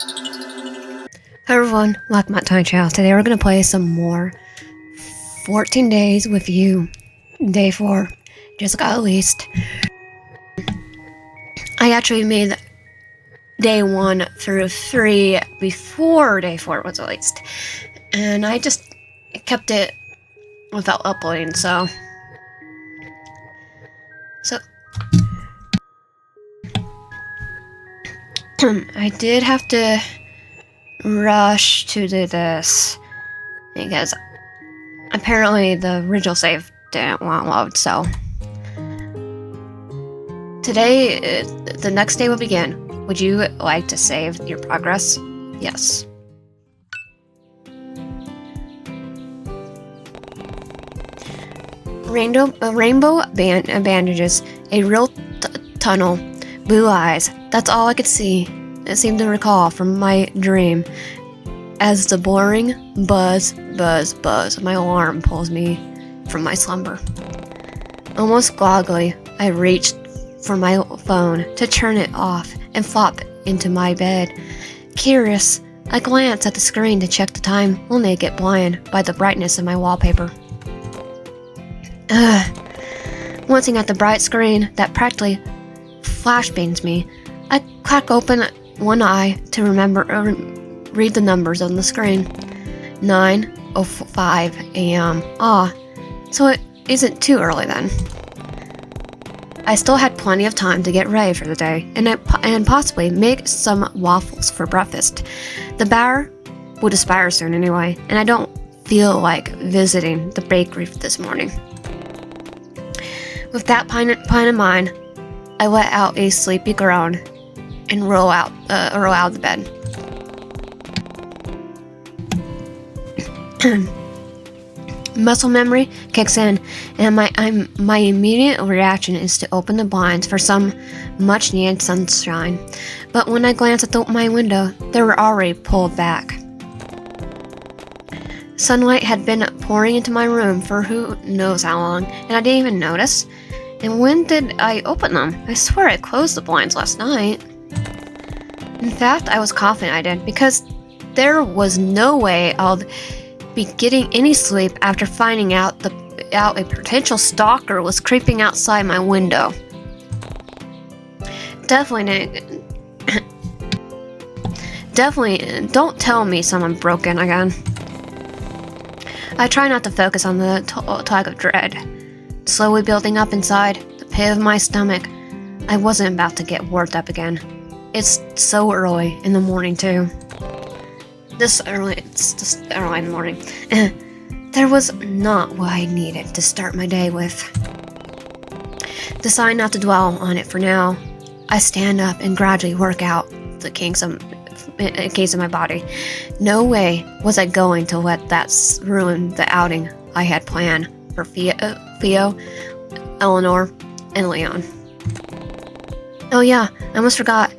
Hi everyone, welcome back to my channel. Today we're going to play some more 14 Days with You, Day 4. Just got released. I actually made Day 1 through 3 before Day 4 was released. And I just kept it without uploading, so... I did have to rush to do this because apparently the original save didn't want to load, so today the next day will begin. Would you like to save your progress? Yes. Rainbow bandages, a real tunnel, blue eyes. That's all I could see. It seemed to recall from my dream as the boring buzz of my alarm pulls me from my slumber. Almost groggily, I reached for my phone to turn it off and flop into my bed. Curious, I glanced at the screen to check the time, only to get blinded by the brightness of my wallpaper. Glancing at the bright screen that practically flashbangs me, I crack open one eye to read the numbers on the screen. 9:05 a.m. So it isn't too early then. I still had plenty of time to get ready for the day and possibly make some waffles for breakfast. The bar would expire soon anyway, and I don't feel like visiting the bakery this morning. With that plan in mind, I let out a sleepy groan and roll out of the bed. Muscle memory kicks in, and my immediate reaction is to open the blinds for some much-needed sunshine. But when I glance at my window, they were already pulled back. Sunlight had been pouring into my room for who knows how long, and I didn't even notice. And when did I open them? I swear I closed the blinds last night. In fact, I was confident I did, because there was no way I'll be getting any sleep after finding out a potential stalker was creeping outside my window. Definitely don't tell me someone broke in again. I try not to focus on the tug of dread, slowly building up inside the pit of my stomach. I wasn't about to get worked up again. It's so early in the morning too. It's just early in the morning. There was not what I needed to start my day with. Decide not to dwell on it for now. I stand up and gradually work out the kinks of my body. No way was I going to let that ruin the outing I had planned for Theo, Eleanor, and Leon. Oh yeah, I almost forgot.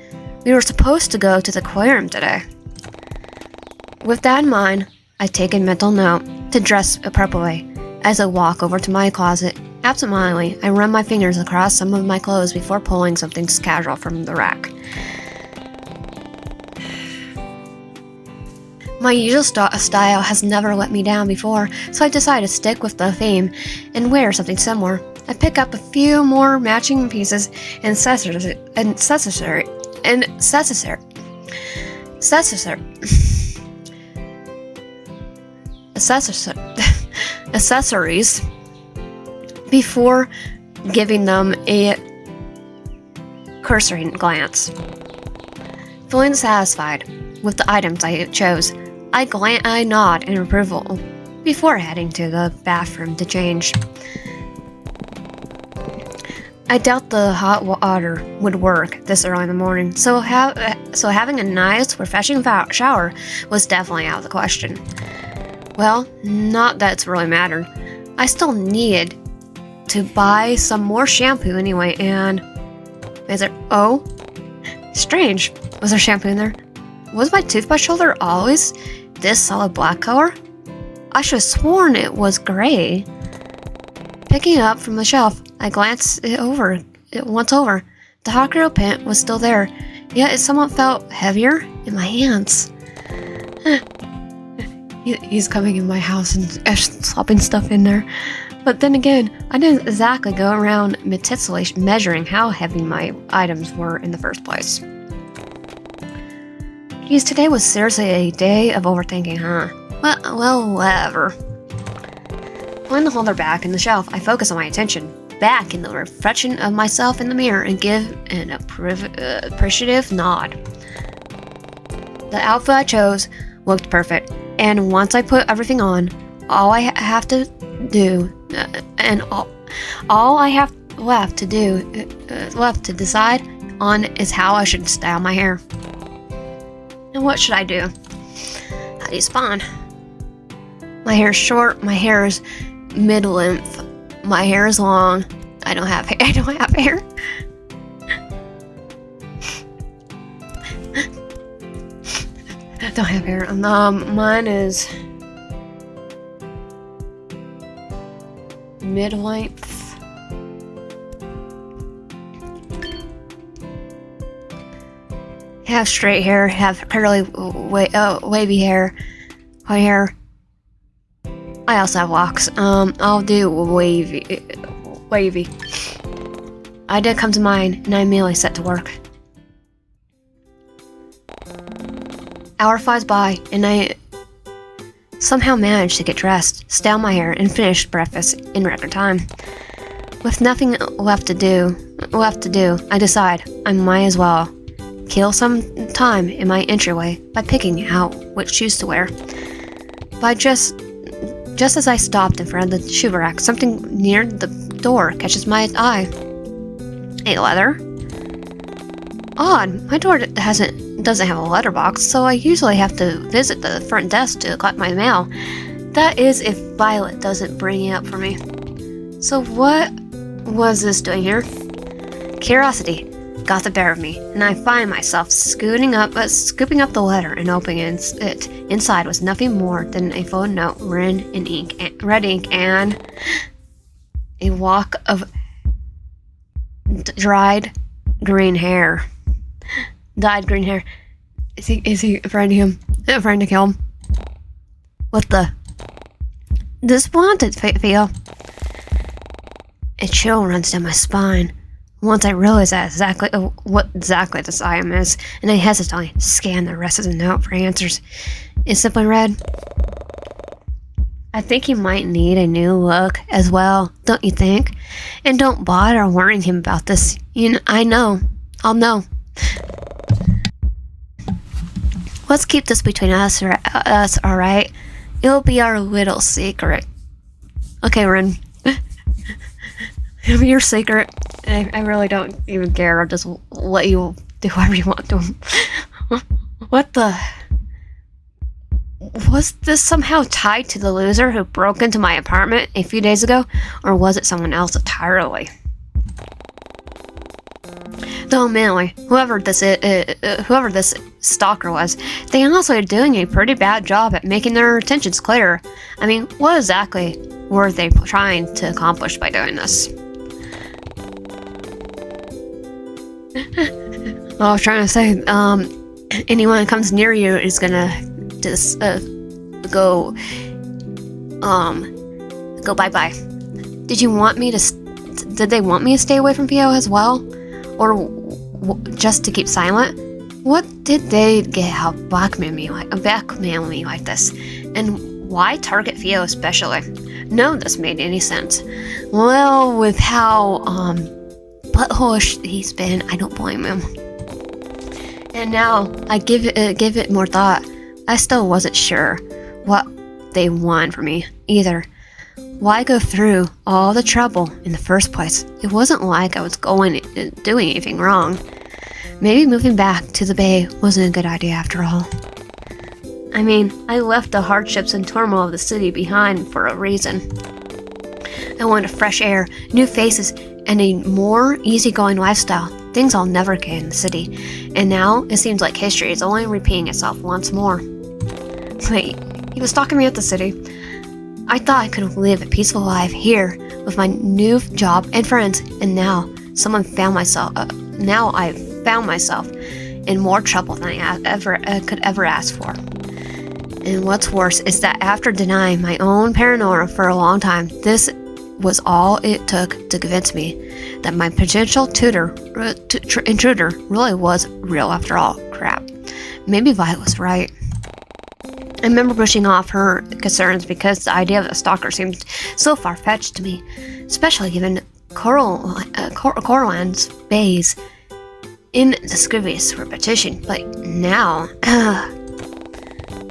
We were supposed to go to the aquarium today. With that in mind, I take a mental note to dress appropriately. As I walk over to my closet, absentmindedly, I run my fingers across some of my clothes before pulling something casual from the rack. My usual style has never let me down before, so I decide to stick with the theme and wear something similar. I pick up a few more matching pieces and accessories before giving them a cursory glance. Feeling satisfied with the items I chose, I nod in approval before heading to the bathroom to change. I doubt the hot water would work this early in the morning, so having a nice, refreshing shower was definitely out of the question. Well, not that it's really mattered. I still needed to buy some more shampoo anyway, and... Oh, strange. Was there shampoo in there? Was my toothbrush holder always this solid black color? I should have sworn it was gray. Picking it up from the shelf, I glanced it once over. The hot grill pin was still there, yet it somewhat felt heavier in my hands. He's coming in my house and slopping stuff in there. But then again, I didn't exactly go around meticulously measuring how heavy my items were in the first place. Geez, today was seriously a day of overthinking, huh? Well, whatever. Pulling the holder back in the shelf, I focus on my attention back in the reflection of myself in the mirror and give an appreciative nod. The outfit I chose looked perfect, and once I put everything on, all I have to do, all I have left to decide on is how I should style my hair. And what should I do? How do you spawn? My hair's short. My hair is mid-length. My hair is long. I don't have hair. I don't have hair. I don't have hair. Mine is mid-length. Have straight hair, have curly, wavy hair, white hair. I also have locks. I'll do wavy. Idea comes to mind, and I immediately set to work. Hour flies by, and I somehow manage to get dressed, style my hair, and finish breakfast in record time. With nothing left to do, I decide I might as well kill some time in my entryway by picking out which shoes to wear. But just as I stopped in front of the shoe rack, something near the door catches my eye. A letter? Odd, my door doesn't have a letterbox, so I usually have to visit the front desk to collect my mail. That is if Violet doesn't bring it up for me. So what was this doing here? Curiosity got the better of me, and I find myself scooping up the letter and opening it. Inside was nothing more than a full note written in red ink, and a lock of dyed green hair. Is he trying to kill him? What the? This wanted feel. A chill runs down my spine once I realize what exactly this item is, and I hesitantly scan the rest of the note for answers. It simply read, I think he might need a new look as well, don't you think? And don't bother worrying him about this. I'll know. Let's keep this between us, alright? It'll be our little secret. Okay, Ren. It'll be your secret. I really don't even care. I'll just let you do whatever you want to him. What the? Was this somehow tied to the loser who broke into my apartment a few days ago? Or was it someone else entirely? Though mainly, whoever this stalker was, they also are doing a pretty bad job at making their intentions clear. I mean, what exactly were they trying to accomplish by doing this? I was trying to say, anyone that comes near you is gonna just go bye-bye. Did they want me to stay away from Theo as well? Or just to keep silent? What did they get out blackmail me like this? And why target Theo especially? None of this made any sense. Well, with how butthole he's been, I don't blame him. And now I give it more thought. I still wasn't sure what they want from me either. Why go through all the trouble in the first place? It wasn't like I was doing anything wrong. Maybe moving back to the Bay wasn't a good idea after all. I mean, I left the hardships and turmoil of the city behind for a reason. I wanted fresh air, new faces, and a more easygoing lifestyle, things I'll never get in the city. And now it seems like history is only repeating itself once more. Wait, he was stalking me at the city. I thought I could live a peaceful life here with my new job and friends, and now I found myself in more trouble than I could ever ask for. And what's worse is that after denying my own paranoia for a long time, this was all it took to convince me that my potential intruder really was real after all. Crap. Maybe Violet was right. I remember brushing off her concerns because the idea of a stalker seemed so far-fetched to me, especially given Coralland's Bay's indiscriminate repetition. But now,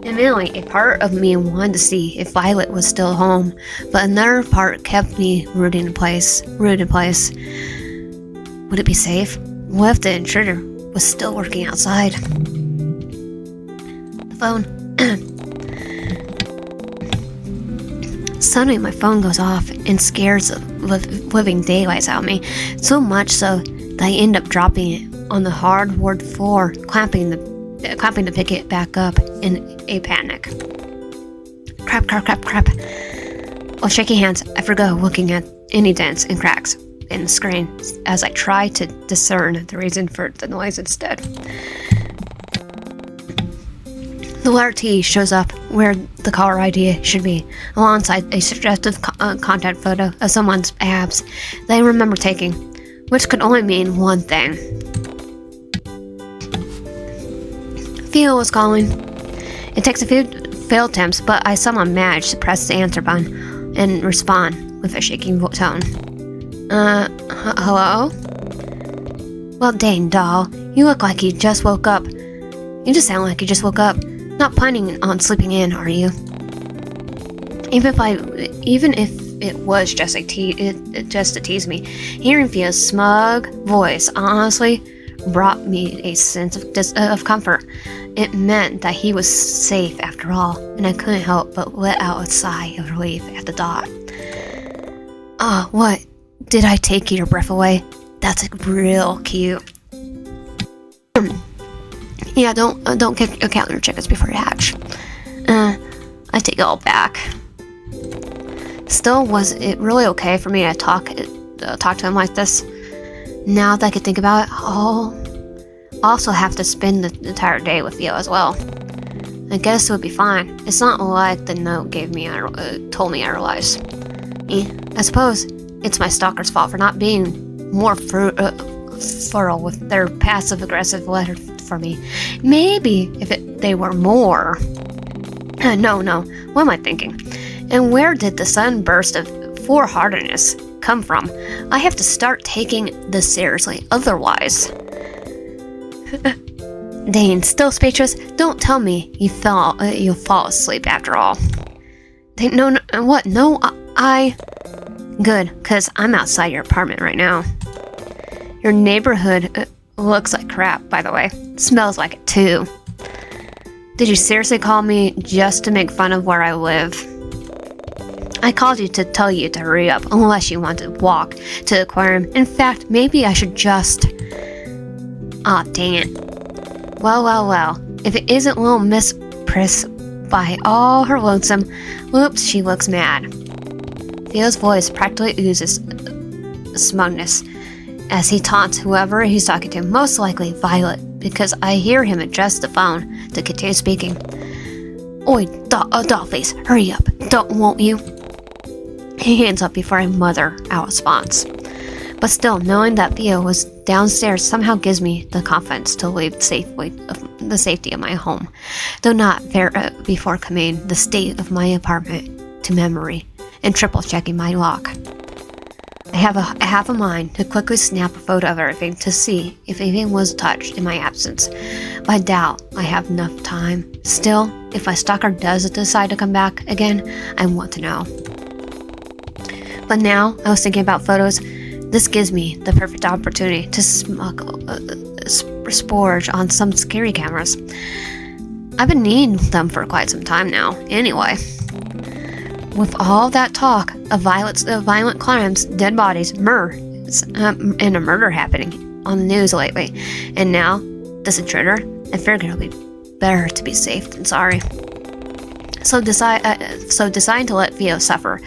immediately, a part of me wanted to see if Violet was still home, but another part kept me rooted in place. Would it be safe? What if the intruder was still working outside? The phone. Suddenly, my phone goes off and scares the living daylights out of me, so much so that I end up dropping it on the hardwood floor, clamping to pick it back up in a panic. Crap. While shaking hands, I forgo looking at any dents and cracks in the screen as I try to discern the reason for the noise instead. The letter T shows up where the caller ID should be, alongside a suggestive content photo of someone's abs that I remember taking, which could only mean one thing. Theo was calling. It takes a few failed attempts, but I somehow managed to press the answer button and respond with a shaking tone. Hello? Well, dang, doll, you look like you just woke up. You just sound like you just woke up. Not planning on sleeping in, are you? Even if it was just to tease me, hearing Theo's smug voice honestly brought me a sense of comfort. It meant that he was safe after all, and I couldn't help but let out a sigh of relief at the thought. What? Did I take your breath away? That's real cute. Yeah, don't count your chickens before you hatch. I take it all back. Still, was it really okay for me to talk to him like this? Now that I could think about it, I'll also have to spend the entire day with Theo as well. I guess it would be fine. It's not like the note told me I realized. I suppose it's my stalker's fault for not being more thorough with their passive-aggressive letter for me. Maybe if they were more... No, what am I thinking? And where did the sunburst of foolhardiness come from? I have to start taking this seriously, otherwise... Dane, still speechless? Don't tell me you'll fall asleep after all. Dane, no, what? No, I... Good, because I'm outside your apartment right now. Your neighborhood looks like crap, by the way. Smells like it, too. Did you seriously call me just to make fun of where I live? I called you to tell you to hurry up, unless you want to walk to the aquarium. In fact, maybe I should just... Aw, dang it. Well. If it isn't little Miss Priss by all her lonesome, whoops, she looks mad. Theo's voice practically oozes smugness as he taunts whoever he's talking to, most likely Violet, because I hear him address the phone to continue speaking. Oi, dollface, hurry up, won't you? He hands up before I mother out a response. But still, knowing that Theo was downstairs somehow gives me the confidence to leave the safety of my home, though not before committing the state of my apartment to memory and triple-checking my lock. I have a mind to quickly snap a photo of everything to see if anything was touched in my absence, but I doubt I have enough time. Still, if my stalker does decide to come back again, I want to know. But now, I was thinking about photos. This gives me the perfect opportunity to splurge on some scary cameras. I've been needing them for quite some time now, anyway. With all that talk of violent crimes, dead bodies, and a murder happening on the news lately, and now this intruder, I figured it'll be better to be safe than sorry. So deciding to let Theo suffer,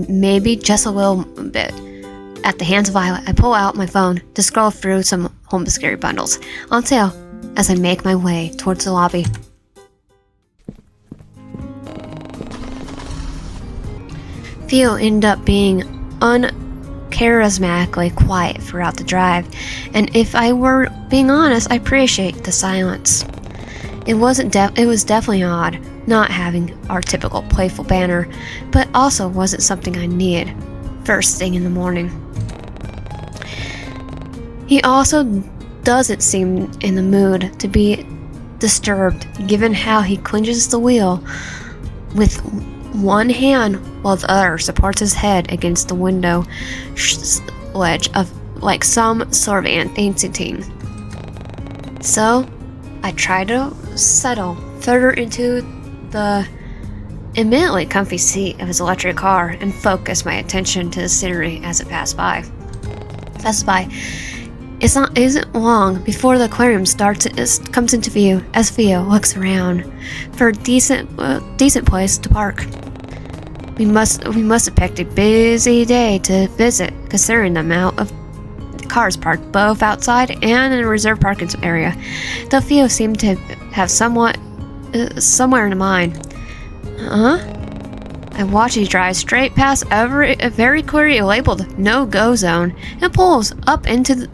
maybe just a little bit, at the hands of Violet, I pull out my phone to scroll through some home scary bundles on sale as I make my way towards the lobby. Theo ended up being uncharismatically quiet throughout the drive, and if I were being honest, I appreciate the silence. It was definitely odd not having our typical playful banter, but also wasn't something I needed first thing in the morning. He also doesn't seem in the mood to be disturbed, given how he clinches the wheel with one hand while the other supports his head against the window ledge of like some sort of ancient thing. So I try to settle further into the admittedly comfy seat of his electric car and focus my attention to the scenery as it passes by. Isn't long before the aquarium comes into view as Theo looks around for a decent place to park. We must have picked a busy day to visit, considering the amount of cars parked both outside and in a reserved parking area. Though Theo seemed to have somewhere in mind. I watch he drive straight past a very clearly labeled no-go zone and pulls up into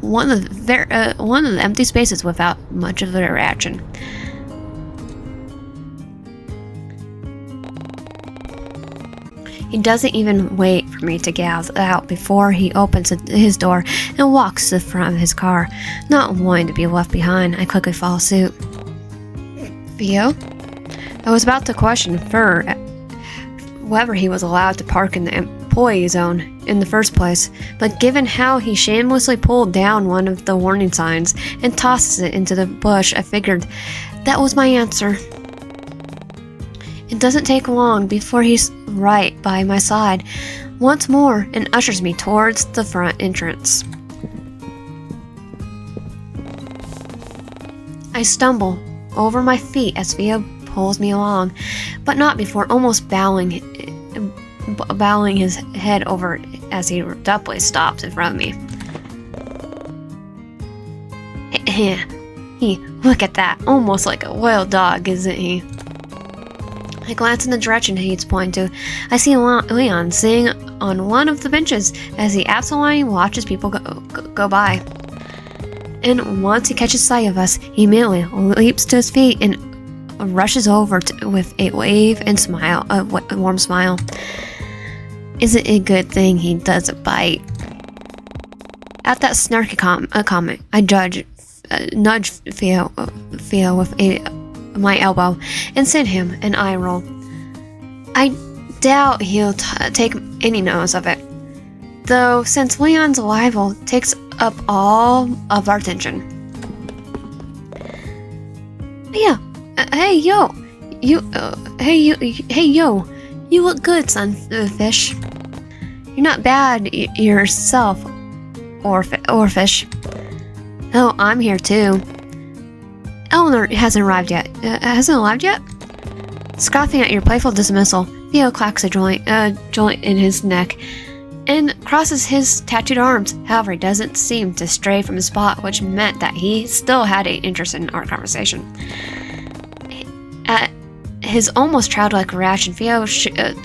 one of the empty spaces without much of a reaction. He doesn't even wait for me to get out before he opens his door and walks to the front of his car. Not wanting to be left behind, I quickly follow suit. Theo? I was about to question whether he was allowed to park in the employee zone in the first place, but given how he shamelessly pulled down one of the warning signs and tosses it into the bush, I figured that was my answer. It doesn't take long before he's right by my side once more and ushers me towards the front entrance. I stumble over my feet as Theo pulls me along, but not before almost bowing his head over as he abruptly stops in front of me. Look at that, almost like a wild dog, isn't he? I glance in the direction he's pointing to. I see Leon sitting on one of the benches as he absently watches people go by. And once he catches sight of us, he immediately leaps to his feet and rushes over with a wave and smile, a warm smile. Is it a good thing he doesn't bite? At that snarky comment, I nudge Theo with my elbow and send him an eye roll. I doubt he'll take any notice of it, though, since Leon's arrival takes up all of our attention. Yeah. Hey yo, you look good, sunfish. You're not bad yourself, oarfish. Oh, I'm here too. Eleanor hasn't arrived yet. Scoffing at your playful dismissal, Theo clacks a joint in his neck and crosses his tattooed arms. However, he doesn't seem to stray from his spot, which meant that he still had an interest in our conversation. At his almost childlike reaction,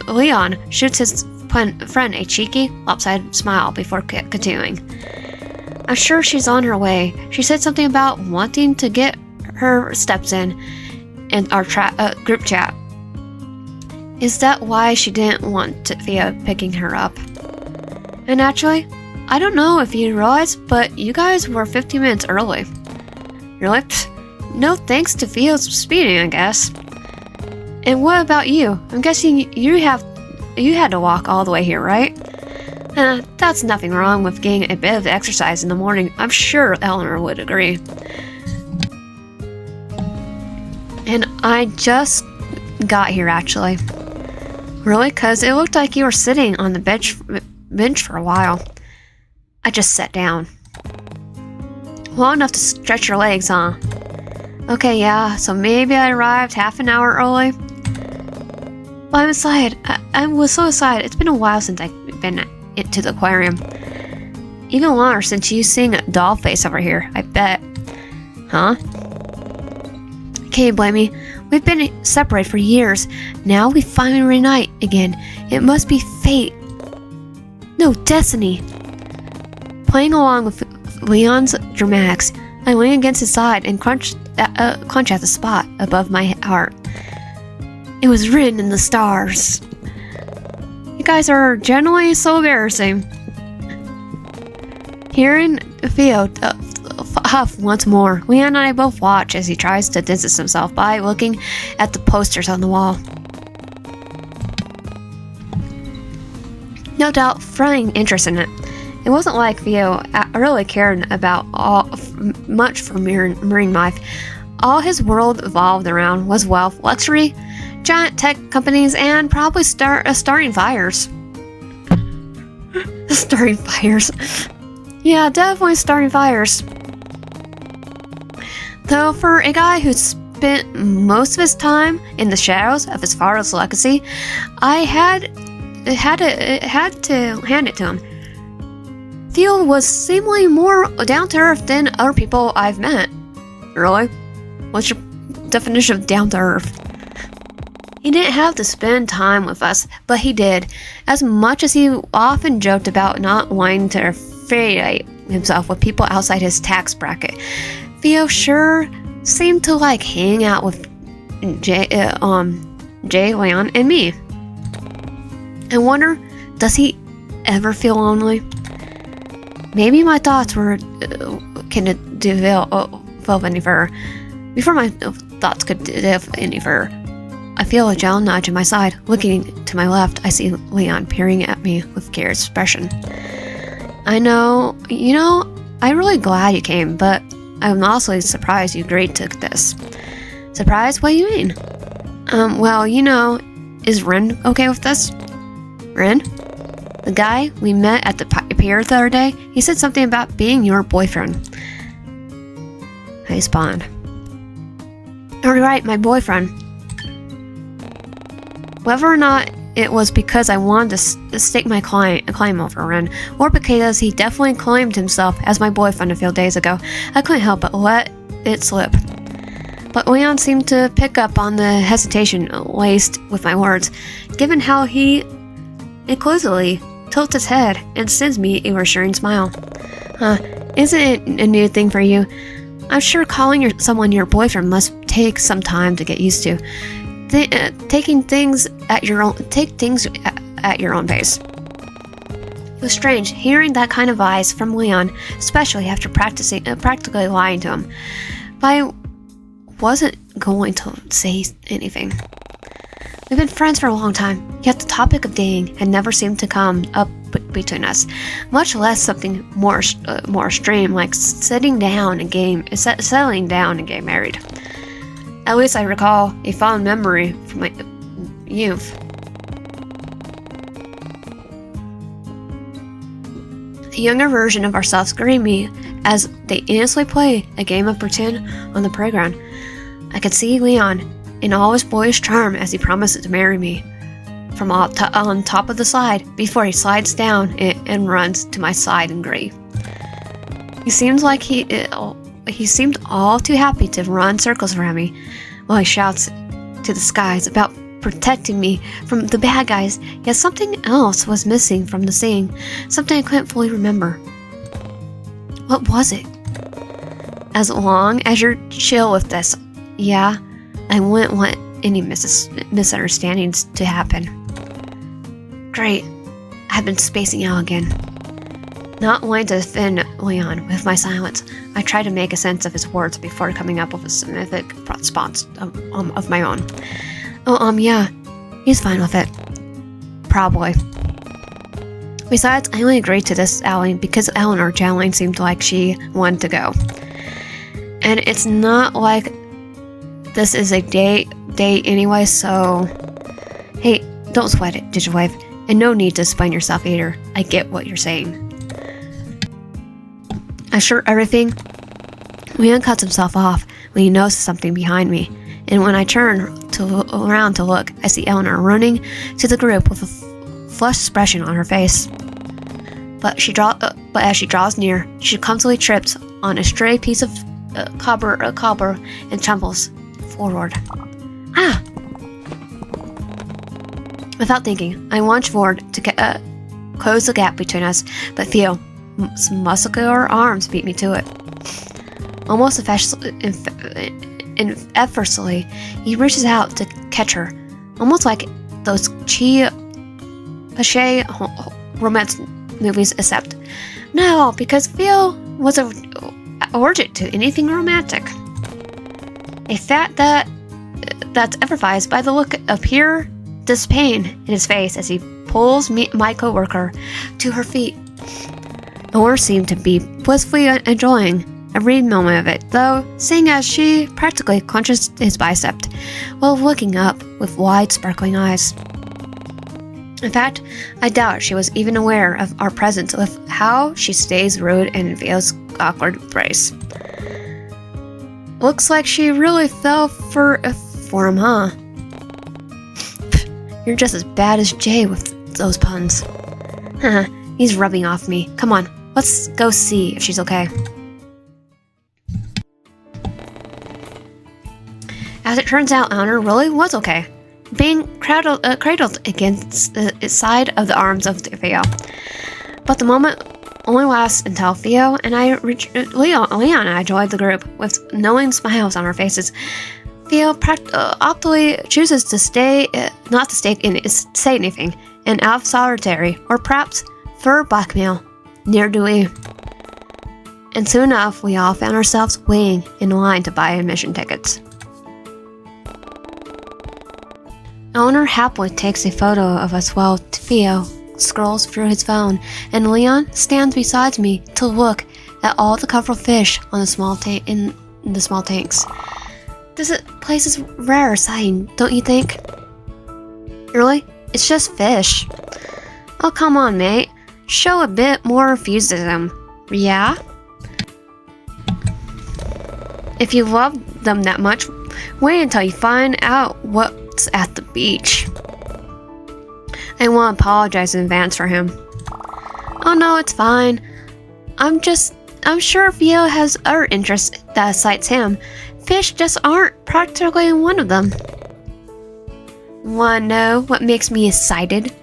Leon shoots his friend a cheeky, lopsided smile before continuing. I'm sure she's on her way. She said something about wanting to get her steps in our group chat. Is that why she didn't want Theo picking her up? And actually, I don't know if you realize, but you guys were 15 minutes early. Really? No thanks to Theo's speeding, I guess. And what about you? I'm guessing you had to walk all the way here, right? That's nothing wrong with getting a bit of exercise in the morning. I'm sure Eleanor would agree. And I just got here, actually. Really? 'Cause it looked like you were sitting on the bench for a while. I just sat down. Long enough to stretch your legs, huh? Okay, yeah, so maybe I arrived half an hour early. Well, I'm excited. I was so excited. It's been a while since I've been to the aquarium. Even longer since you seeing a doll face over here, I bet. Huh? Can you blame me? We've been separated for years. Now we finally reunite again. It must be fate. No, destiny. Playing along with Leon's dramatics, I lean against his side and clench at the spot above my heart. It was written in the stars. You guys are generally so embarrassing. Hearing Theo huff once more, Leon and I both watch as he tries to distance himself by looking at the posters on the wall. No doubt, finding interest in it. It wasn't like Theo really cared about much for marine life. All his world evolved around was wealth, luxury, giant tech companies, and probably starting fires. Starting fires. Yeah, definitely starting fires. Though for a guy who spent most of his time in the shadows of his father's legacy, I had to hand it to him. Theo was seemingly more down to earth than other people I've met. Really? What's your definition of down to earth? He didn't have to spend time with us, but he did. As much as he often joked about not wanting to affiliate himself with people outside his tax bracket, Theo sure seemed to like hanging out with Jay, Leon, and me. I wonder, does he ever feel lonely? Maybe my thoughts were can delve any further. Before my thoughts could delve any further, I feel a gentle nudge at my side. Looking to my left, I see Leon peering at me with curious expression. I'm really glad you came, but I'm also surprised you agreed to this. Surprised? What do you mean? Is Ren okay with this? Ren? The guy we met at the pier the other day, he said something about being your boyfriend. I spawned. Oh, right, my boyfriend. Whether or not it was because I wanted to stake my claim over Ren, or because he definitely claimed himself as my boyfriend a few days ago, I couldn't help but let it slip. But Leon seemed to pick up on the hesitation laced with my words, given how he inclusively tilts his head and sends me a reassuring smile. Isn't it a new thing for you? I'm sure calling someone your boyfriend must take some time to get used to. Take things at your own pace. It was strange hearing that kind of advice from Leon, especially after practically lying to him. But I wasn't going to say anything. We've been friends for a long time, yet the topic of dating had never seemed to come up between us, much less something more extreme like settling down and getting married. At least I recall a fond memory from my youth. A younger version of ourselves greeted me as they innocently play a game of pretend on the playground. I could see Leon in all his boyish charm as he promised to marry me from on top of the slide before he slides down and runs to my side and grief. He seemed all too happy to run circles around me while he shouts to the skies about protecting me from the bad guys, yet something else was missing from the scene, something I couldn't fully remember. What was it? As long as you're chill with this, yeah, I wouldn't want any misunderstandings to happen. Great, I've been spacing out again. Not wanting to offend Leon with my silence, I tried to make a sense of his words before coming up with a significant response of my own. Yeah, he's fine with it. Probably. Besides, I only agreed to this outing because Eleanor generally seemed like she wanted to go. And it's not like this is a date anyway, so... Hey, don't sweat it, Digitwave. And no need to explain yourself either. I get what you're saying. I sure everything. Leon cuts himself off when he notices something behind me, and when I turn around to look, I see Eleanor running to the group with a flushed expression on her face. But she but as she draws near, she clumsily trips on a stray piece of cobble and tumbles forward. Ah! Without thinking, I lunge forward to close the gap between us, but Theo's muscular arms beat me to it. Almost effortlessly, he reaches out to catch her, almost like those cliché romance movies, except no, because Theo was allergic to anything romantic. A fact that's emphasized by the look of pure disdain in his face as he pulls my coworker to her feet. Nora seemed to be blissfully enjoying every moment of it, though, seeing as she practically clenches his bicep while looking up with wide, sparkling eyes. In fact, I doubt she was even aware of our presence with how she stays rude in Theo's awkward embrace. Looks like she really fell for him, huh? You're just as bad as Jay with those puns. Haha, he's rubbing off me. Come on, let's go see if she's okay. As it turns out, Eleanor really was okay, being cradled against the side of the arms of Theo. But the moment only lasts until Theo and Leon and I joined the group with knowing smiles on our faces. Theo optly chooses to not to say anything, and out of solitary, or perhaps for blackmail, near do we. And soon enough, we all found ourselves waiting in line to buy admission tickets. Eleanor happily takes a photo of us while Theo scrolls through his phone, and Leon stands beside me to look at all the colorful fish on the small tanks. This place is rare sighting, don't you think? Really? It's just fish. Oh, come on, mate. Show a bit more enthusiasm. Yeah? If you love them that much, wait until you find out what's at the beach. I want to apologize in advance for him. Oh no, it's fine. I'm sure Theo has other interests that excites him. Fish just aren't practically one of them. Wanna know what makes me excited?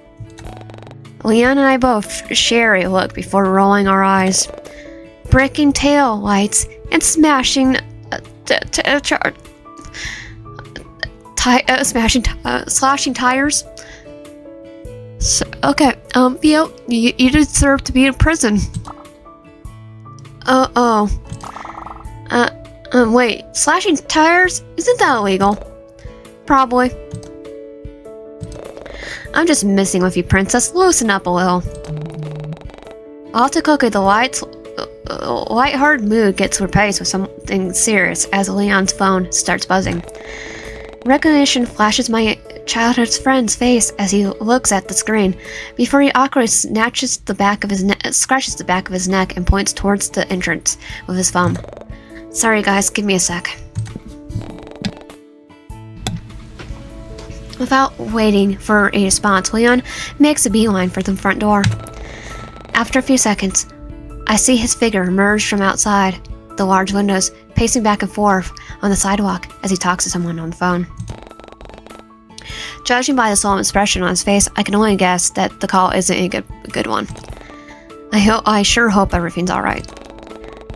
Leon and I both share a look before rolling our eyes. Breaking tail lights and slashing tires. So, okay, Theo, you deserve to be in prison. Wait, slashing tires? Isn't that illegal? Probably. I'm just messing with you, princess. Loosen up a little. Off to cookie, the light-hearted mood gets replaced with something serious as Leon's phone starts buzzing. Recognition flashes my childhood friend's face as he looks at the screen, before he awkwardly scratches the back of his neck and points towards the entrance with his thumb. Sorry guys, give me a sec. Without waiting for a response, Leon makes a beeline for the front door. After a few seconds, I see his figure emerge from outside the large windows, pacing back and forth on the sidewalk as he talks to someone on the phone. Judging by the solemn expression on his face, I can only guess that the call isn't a good one. I sure hope everything's alright.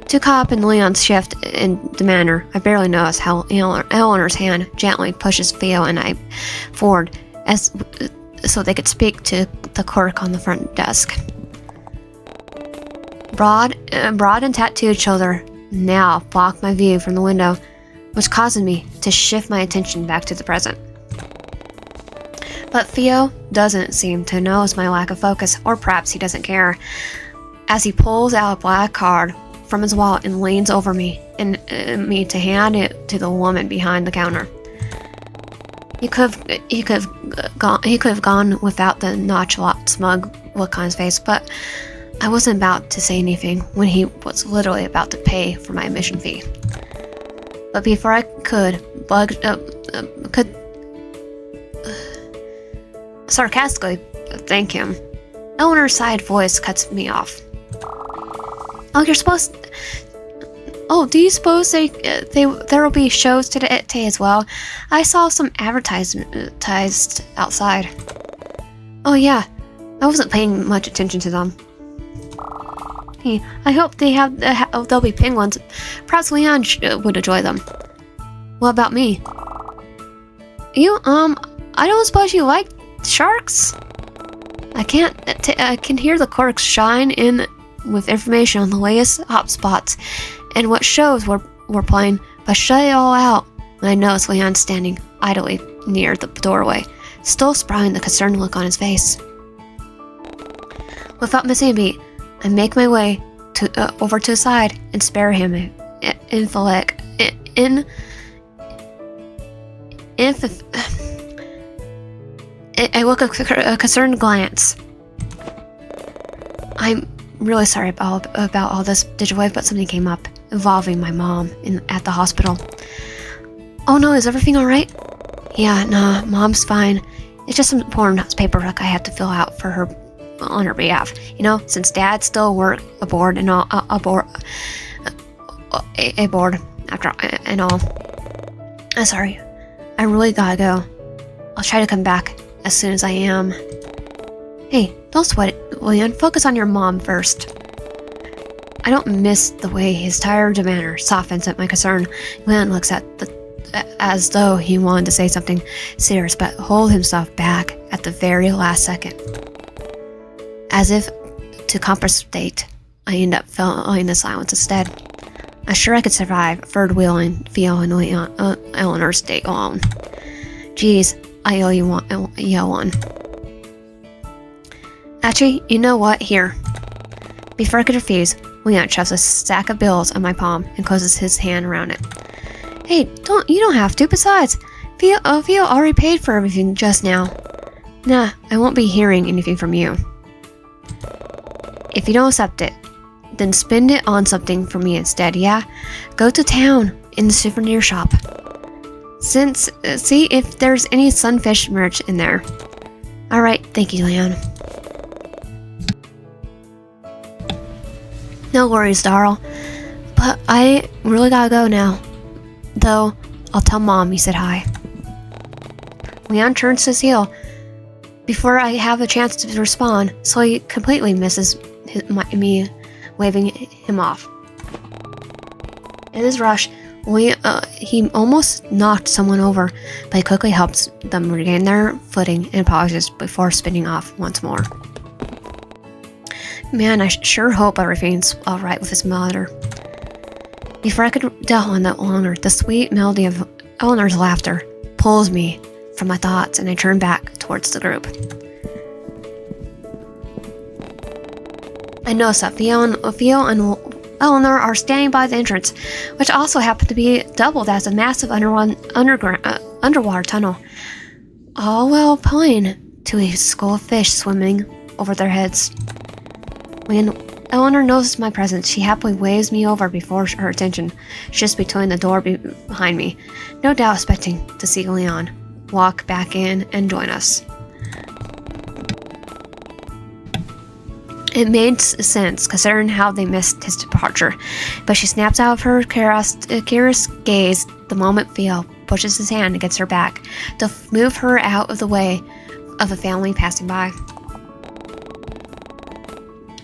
Too caught up in Leon's shift in demeanor, I barely notice how Eleanor's hand gently pushes Theo and I forward so they could speak to the clerk on the front desk. Broad and tattooed shoulder now block my view from the window, which causes me to shift my attention back to the present. But Theo doesn't seem to notice my lack of focus, or perhaps he doesn't care, as he pulls out a black card from his wallet and leans over me to hand it to the woman behind the counter. He could have gone without the nonchalant, smug look on his face, but I wasn't about to say anything when he was literally about to pay for my admission fee. But before I could sarcastically thank him, Eleanor's side voice cuts me off. Oh, you're supposed. Oh, do you suppose there will be shows today as well? I saw some advertised outside. Oh yeah, I wasn't paying much attention to them. Hey, I hope there'll be penguins. Perhaps Leon would enjoy them. What about me? I don't suppose you like sharks? I can hear the corks shine in with information on the latest hotspots and what shows we're playing, but shut it all out. I notice Leon standing idly near the doorway, still sprouting the concerned look on his face. Without missing a beat, I make my way over to his side and spare him I look a concerned glance. I'm really sorry about all this, Digitwave, but something came up involving my mom at the hospital. Oh no, is everything alright? Yeah, nah, Mom's fine. It's just some important paperwork I have to fill out for her on her behalf. You know, since Dad still work aboard and all, aboard after and all. I'm sorry. I really gotta go. I'll try to come back as soon as I am. Hey, don't sweat it, Leon. Focus on your mom first. I don't miss the way his tired manner softens at my concern. Leon looks as though he wanted to say something serious, but hold himself back at the very last second. As if to compensate, I end up filling the silence instead. I'm sure I could survive third wheeling Theo and Eleanor's date alone. Geez, I owe you one. Actually, you know what? Here. Before I could refuse, Leon shoves a stack of bills on my palm and closes his hand around it. Hey, you don't have to. Besides, Theo already paid for everything just now. Nah, I won't be hearing anything from you. If you don't accept it, then spend it on something for me instead, yeah? Go to town in the souvenir shop. See if there's any sunfish merch in there. Alright, thank you, Leon. No worries, Darl. But I really gotta go now. Though, I'll tell Mom you said hi. Leon turns to his heel before I have a chance to respond, so he completely misses me waving him off. In his rush, he almost knocked someone over, but he quickly helps them regain their footing and pauses before spinning off once more. Man, I sure hope everything's alright with his mother. Before I could dwell on that longer, the sweet melody of Eleanor's laughter pulls me from my thoughts, and I turn back towards the group. I notice that Theo and Eleanor are standing by the entrance, which also happened to be doubled as a massive underwater tunnel, all while pointing to a school of fish swimming over their heads. When Eleanor notices my presence, she happily waves me over before her attention shifts between the door behind me, no doubt expecting to see Leon walk back in and join us. It made sense, considering how they missed his departure, but she snaps out of her curious gaze the moment Theo pushes his hand against her back to move her out of the way of a family passing by.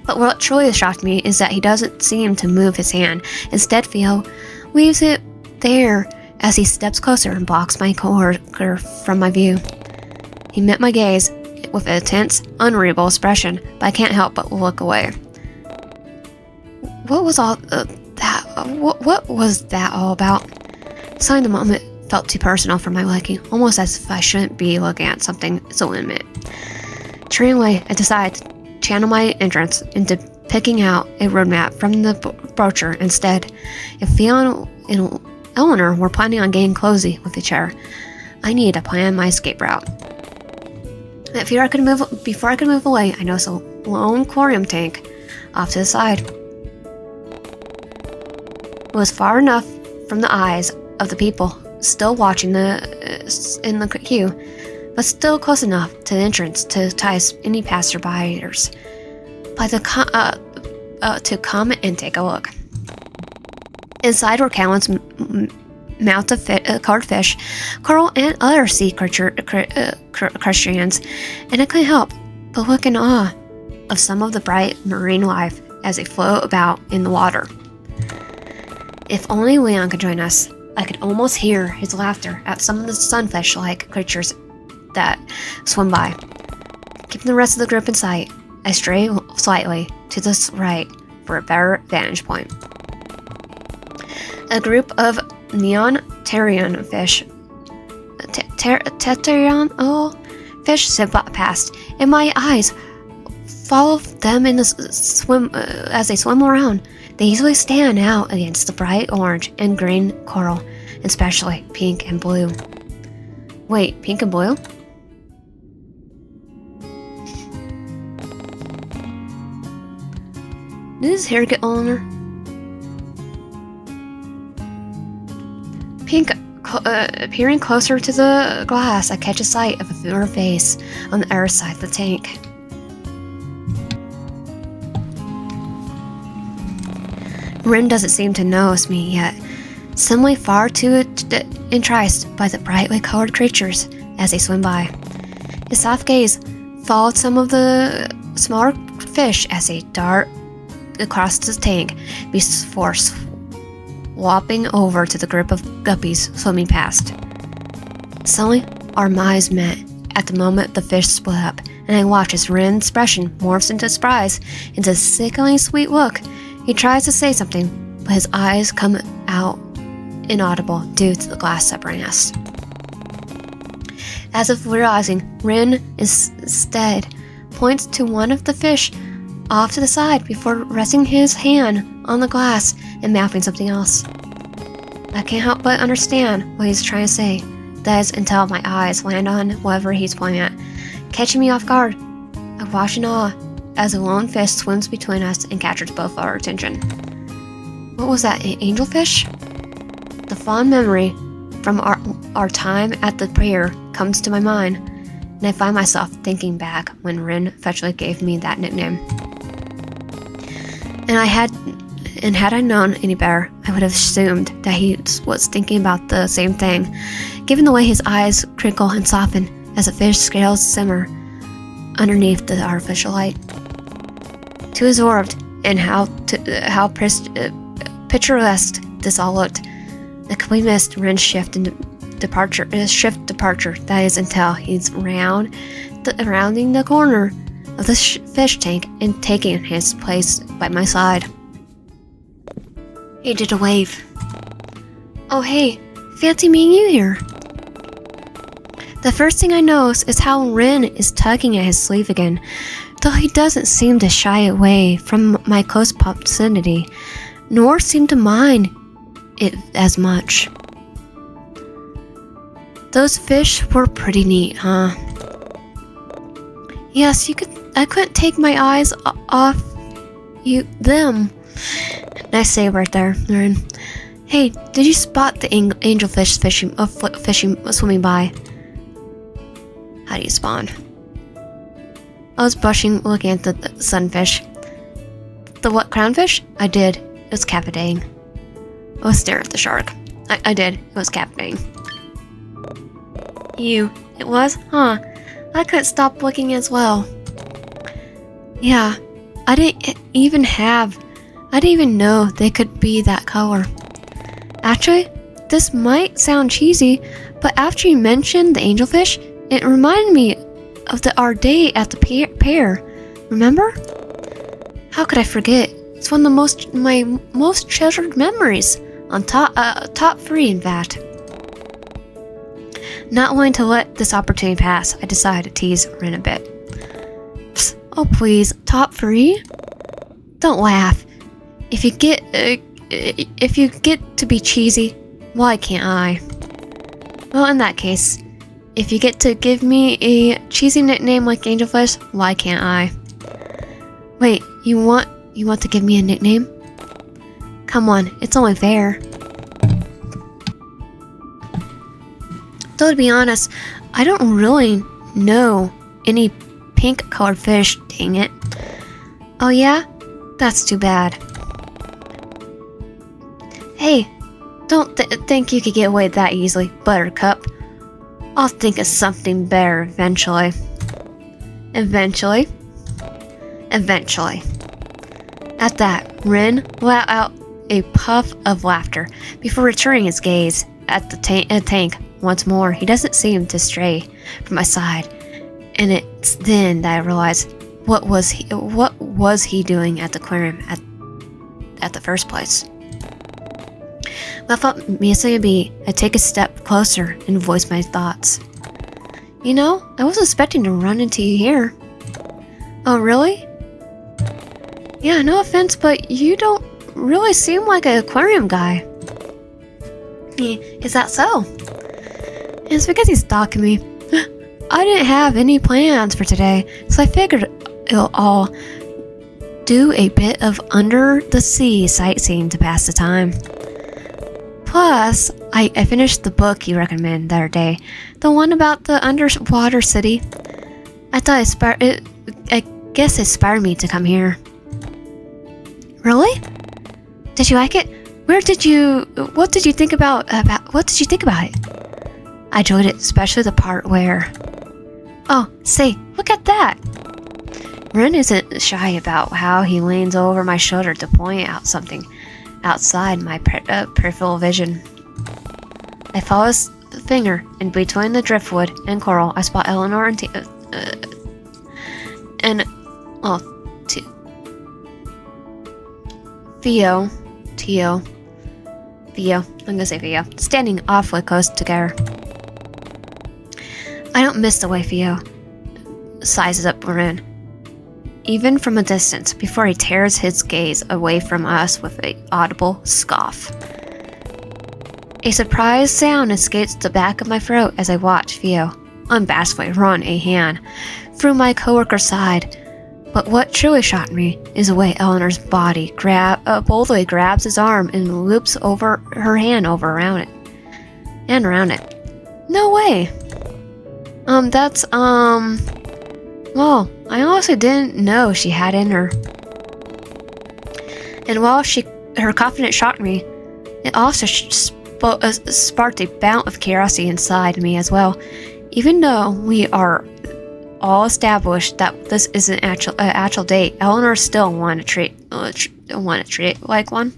But what truly shocked me is that he doesn't seem to move his hand. Instead, Theo leaves it there as he steps closer and blocks my coworker from my view. He met my gaze with a tense, unreadable expression, but I can't help but look away. What was all that? What was that all about? Suddenly, the moment felt too personal for my liking, almost as if I shouldn't be looking at something so intimate. Turning away, I decided to channel my interest into picking out a roadmap from the brochure instead. If Theo and Eleanor were planning on getting cozy with each other, I needed to plan my escape route. Before I could move away, I noticed a lone aquarium tank off to the side. It was far enough from the eyes of the people still watching in the queue, but still close enough to the entrance to entice any passerbyers. to come and take a look. Inside were countless mounts of colored fish, coral, and other sea crustaceans, and I couldn't help but look in awe of some of the bright marine life as they float about in the water. If only Leon could join us. I could almost hear his laughter at some of the sunfish-like creatures that swim by. Keeping the rest of the group in sight, I stray slightly to the right for a better vantage point. A group of neon pterian fish fish zip past, and my eyes follow them in the swim as they swim around. They easily stand out against the bright orange and green coral, especially pink and blue. Wait, pink and blue? Did his hair get longer? Pink, peering closer to the glass, I catch a sight of a familiar face on the other side of the tank. Rin doesn't seem to notice me yet, seemingly far too enticed by the brightly colored creatures as they swim by. His soft gaze followed some of the smaller fish as they dart across the tank before swapping over to the group of guppies swimming past. Suddenly, our eyes met at the moment the fish split up, and I watch as Rin's expression morphs into surprise, into a sickeningly sweet look. He tries to say something, but his eyes come out inaudible due to the glass separating us. As if realizing, Rin instead points to one of the fish off to the side before resting his hand on the glass and mouthing something else. I can't help but understand what he's trying to say. That is until my eyes land on whatever he's pointing at, catching me off guard. I watch in awe as a lone fish swims between us and captures both our attention. What was that, an angelfish? The fond memory from our time at the pier comes to my mind, and I find myself thinking back when Rin affectionately gave me that nickname. And had I known any better, I would have assumed that he was thinking about the same thing, given the way his eyes crinkle and soften as the fish scales simmer underneath the artificial light. Too absorbed in how picturesque this all looked, the complete missed Rin's shift departure. That is until he's rounding the corner of the fish tank and taking his place by my side. He did a wave. Oh hey, fancy meeting you here. The first thing I notice is how Rin is tugging at his sleeve again, though he doesn't seem to shy away from my close proximity, nor seem to mind it as much. Those fish were pretty neat, huh? Yes, I couldn't take my eyes off them. Nice save right there, Rin. Hey, did you spot the angelfish fishing swimming by? How do you spawn? I was brushing, looking at the sunfish. The what, crownfish? I did. It was captivating. I was staring at the shark. I did. It was captivating. It was? Huh. I couldn't stop looking as well. Yeah. I didn't even know they could be that color. Actually, this might sound cheesy, but after you mentioned the angelfish, it reminded me of our day at the pier. Remember? How could I forget? It's one of my most treasured memories. On top 3, in fact. Not wanting to let this opportunity pass, I decided to tease Rin a bit. Psst, oh please, top 3? Don't laugh. If you get to be cheesy, why can't I? Well, in that case, if you get to give me a cheesy nickname like Angelfish, why can't I? Wait, you want to give me a nickname? Come on, it's only fair. Though to be honest, I don't really know any pink colored fish, dang it. Oh yeah? That's too bad. Hey, don't think you could get away that easily, Buttercup. I'll think of something better eventually. Eventually. At that, Ren let out a puff of laughter before returning his gaze at the tank once more. He doesn't seem to stray from my side, and it's then that I realized what was he doing at the aquarium at the first place. Without missing a beat, I take a step closer and voice my thoughts. You know, I wasn't expecting to run into you here. Oh, really? Yeah, no offense, but you don't really seem like an aquarium guy. Is that so? It's because he's stalking me. I didn't have any plans for today, so I figured I'll do a bit of under-the-sea sightseeing to pass the time. Plus, I finished the book you recommended the other day, the one about the underwater city. I thought it inspired me to come here. Really? Did you like it? What did you think about it? I enjoyed it, especially the part where... Oh, say, look at that! Ren isn't shy about how he leans over my shoulder to point out something outside my peripheral vision. I follow his finger, and between the driftwood and coral, I spot Eleanor and Theo, I'm gonna say Theo, standing awfully close together. I don't miss the way Theo sizes up Ren, even from a distance, before he tears his gaze away from us with an audible scoff. A surprised sound escapes the back of my throat as I watch Theo unabashedly run a hand through my coworker's side. But what truly shocked me is the way Eleanor's body boldly grabs his arm and loops over her hand around it. No way. Well, I honestly didn't know she had in her. And while her confidence shocked me, it also sparked a bout of curiosity inside me as well. Even though we are all established that this is an actual date, Eleanor still wanted to treat it like one.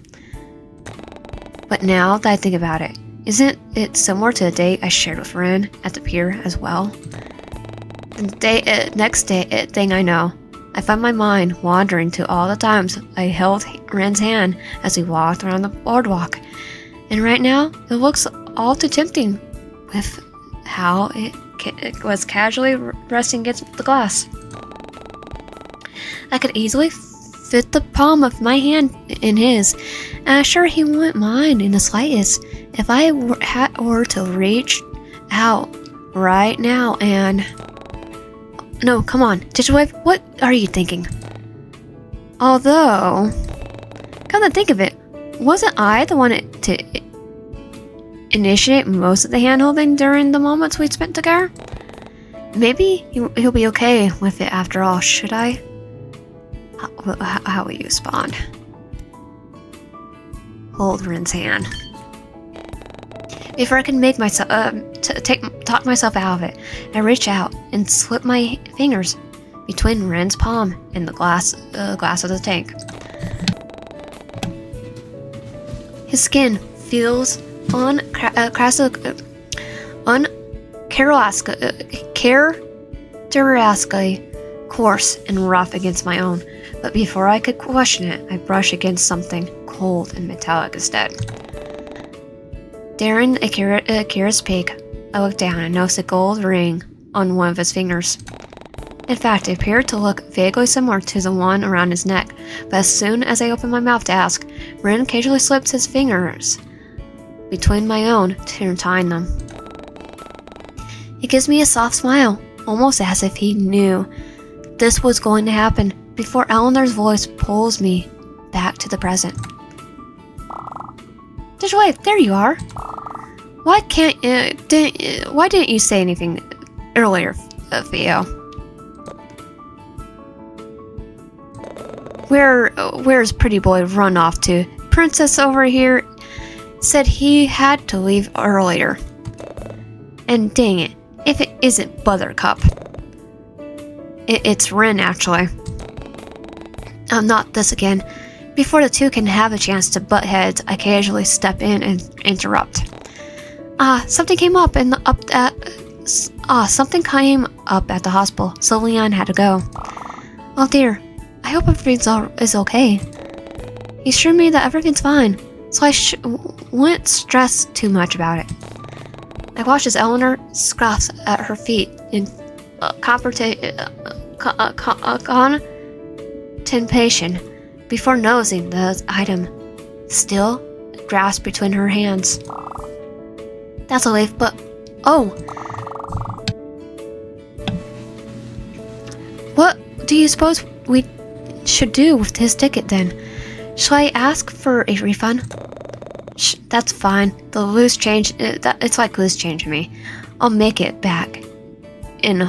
But now that I think about it, isn't it similar to the date I shared with Ren at the pier as well? The next thing I know, I find my mind wandering to all the times I held Ren's hand as we walked around the boardwalk. And right now, it looks all too tempting with how it was casually resting against the glass. I could easily fit the palm of my hand in his, and I'm sure he wouldn't mind in the slightest if I were to reach out right now and... No, come on, Digital Wave, what are you thinking? Although, come to think of it, wasn't I the one to initiate most of the hand-holding during the moments we spent together? Maybe he'll be okay with it after all, should I? How will you respond? Hold Ren's hand. Before I can make myself talk myself out of it, I reach out and slip my fingers between Ren's palm and the glass of the tank. His skin feels uncharacteristically coarse and rough against my own, but before I could question it, I brush against something cold and metallic instead. Daring Akira's peak, I looked down and noticed a gold ring on one of his fingers. In fact, it appeared to look vaguely similar to the one around his neck, but as soon as I opened my mouth to ask, Ren casually slipped his fingers between my own to untying them. He gives me a soft smile, almost as if he knew this was going to happen, before Eleanor's voice pulls me back to the present. Digital Wave, there you are. Why didn't you say anything earlier, Theo? Where's pretty boy run off to? Princess over here said he had to leave earlier. And dang it, if it isn't Buttercup. It's Rin, actually. Oh, not this again. Before the two can have a chance to butt heads, I casually step in and interrupt. Something came up at the hospital, so Leon had to go. Oh dear, I hope everything's okay. He assured me that everything's fine, so I wouldn't stress too much about it. I watch as Eleanor scoffs at her feet in contemplation before noticing the item still grasped between her hands. That's a relief, but oh! What do you suppose we should do with his ticket then? Shall I ask for a refund? That's fine. The loose change, it's like loose change to me. I'll make it back in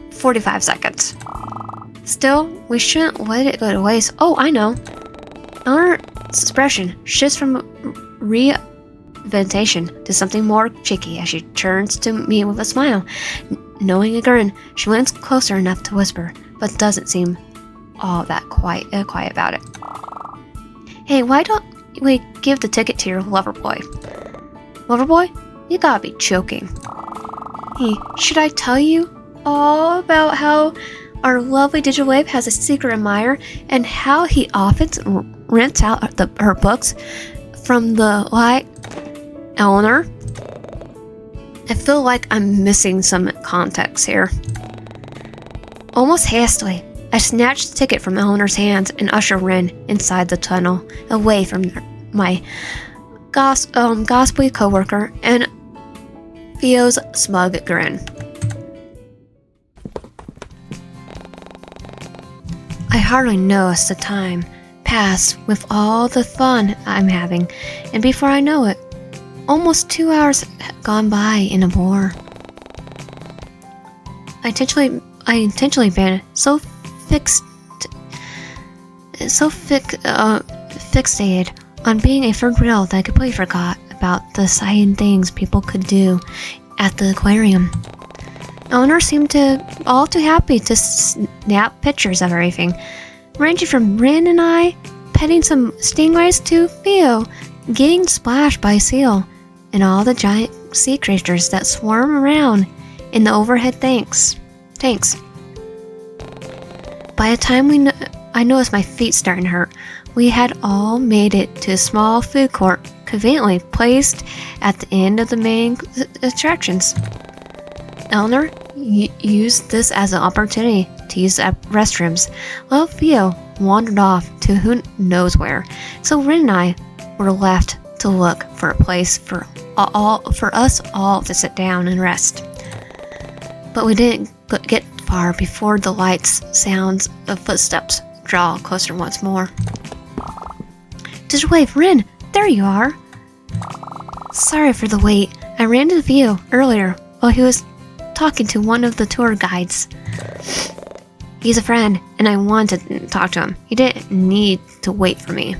45 seconds. Still, we shouldn't let it go to waste. Oh, I know. Our expression shifts from reinventation to something more cheeky as she turns to me with a smile. Knowing a grin, she leans closer enough to whisper, but doesn't seem all that quiet about it. Hey, why don't we give the ticket to your lover boy? Lover boy? You gotta be joking. Hey, should I tell you all about how our lovely digital wave has a secret admirer and how he often rents out her books from the light? Eleanor? I feel like I'm missing some context here. Almost hastily, I snatched the ticket from Eleanor's hands and ushered Rin inside the tunnel, away from my gossipy coworker and Theo's smug grin. I hardly noticed the time pass with all the fun I'm having, and before I know it, almost 2 hours gone by in a blur. I intentionally been so fixated on being a fur grill that I completely forgot about the exciting things people could do at the aquarium. Eleanor seemed all too happy to snap pictures of everything, ranging from Rin and I petting some stingrays to Theo getting splashed by a seal, and all the giant sea creatures that swarm around in the overhead tanks. By the time I noticed my feet starting to hurt, we had all made it to a small food court conveniently placed at the end of the main attractions. Eleanor used this as an opportunity to use the restrooms, while Theo wandered off to who knows where, so Rin and I were left to look for a place for us all to sit down and rest. But we didn't get far before the lights, sounds of footsteps draw closer once more. Just wave, Rin! There you are! Sorry for the wait. I ran into Theo earlier while he was talking to one of the tour guides. He's a friend, and I wanted to talk to him. He didn't need to wait for me.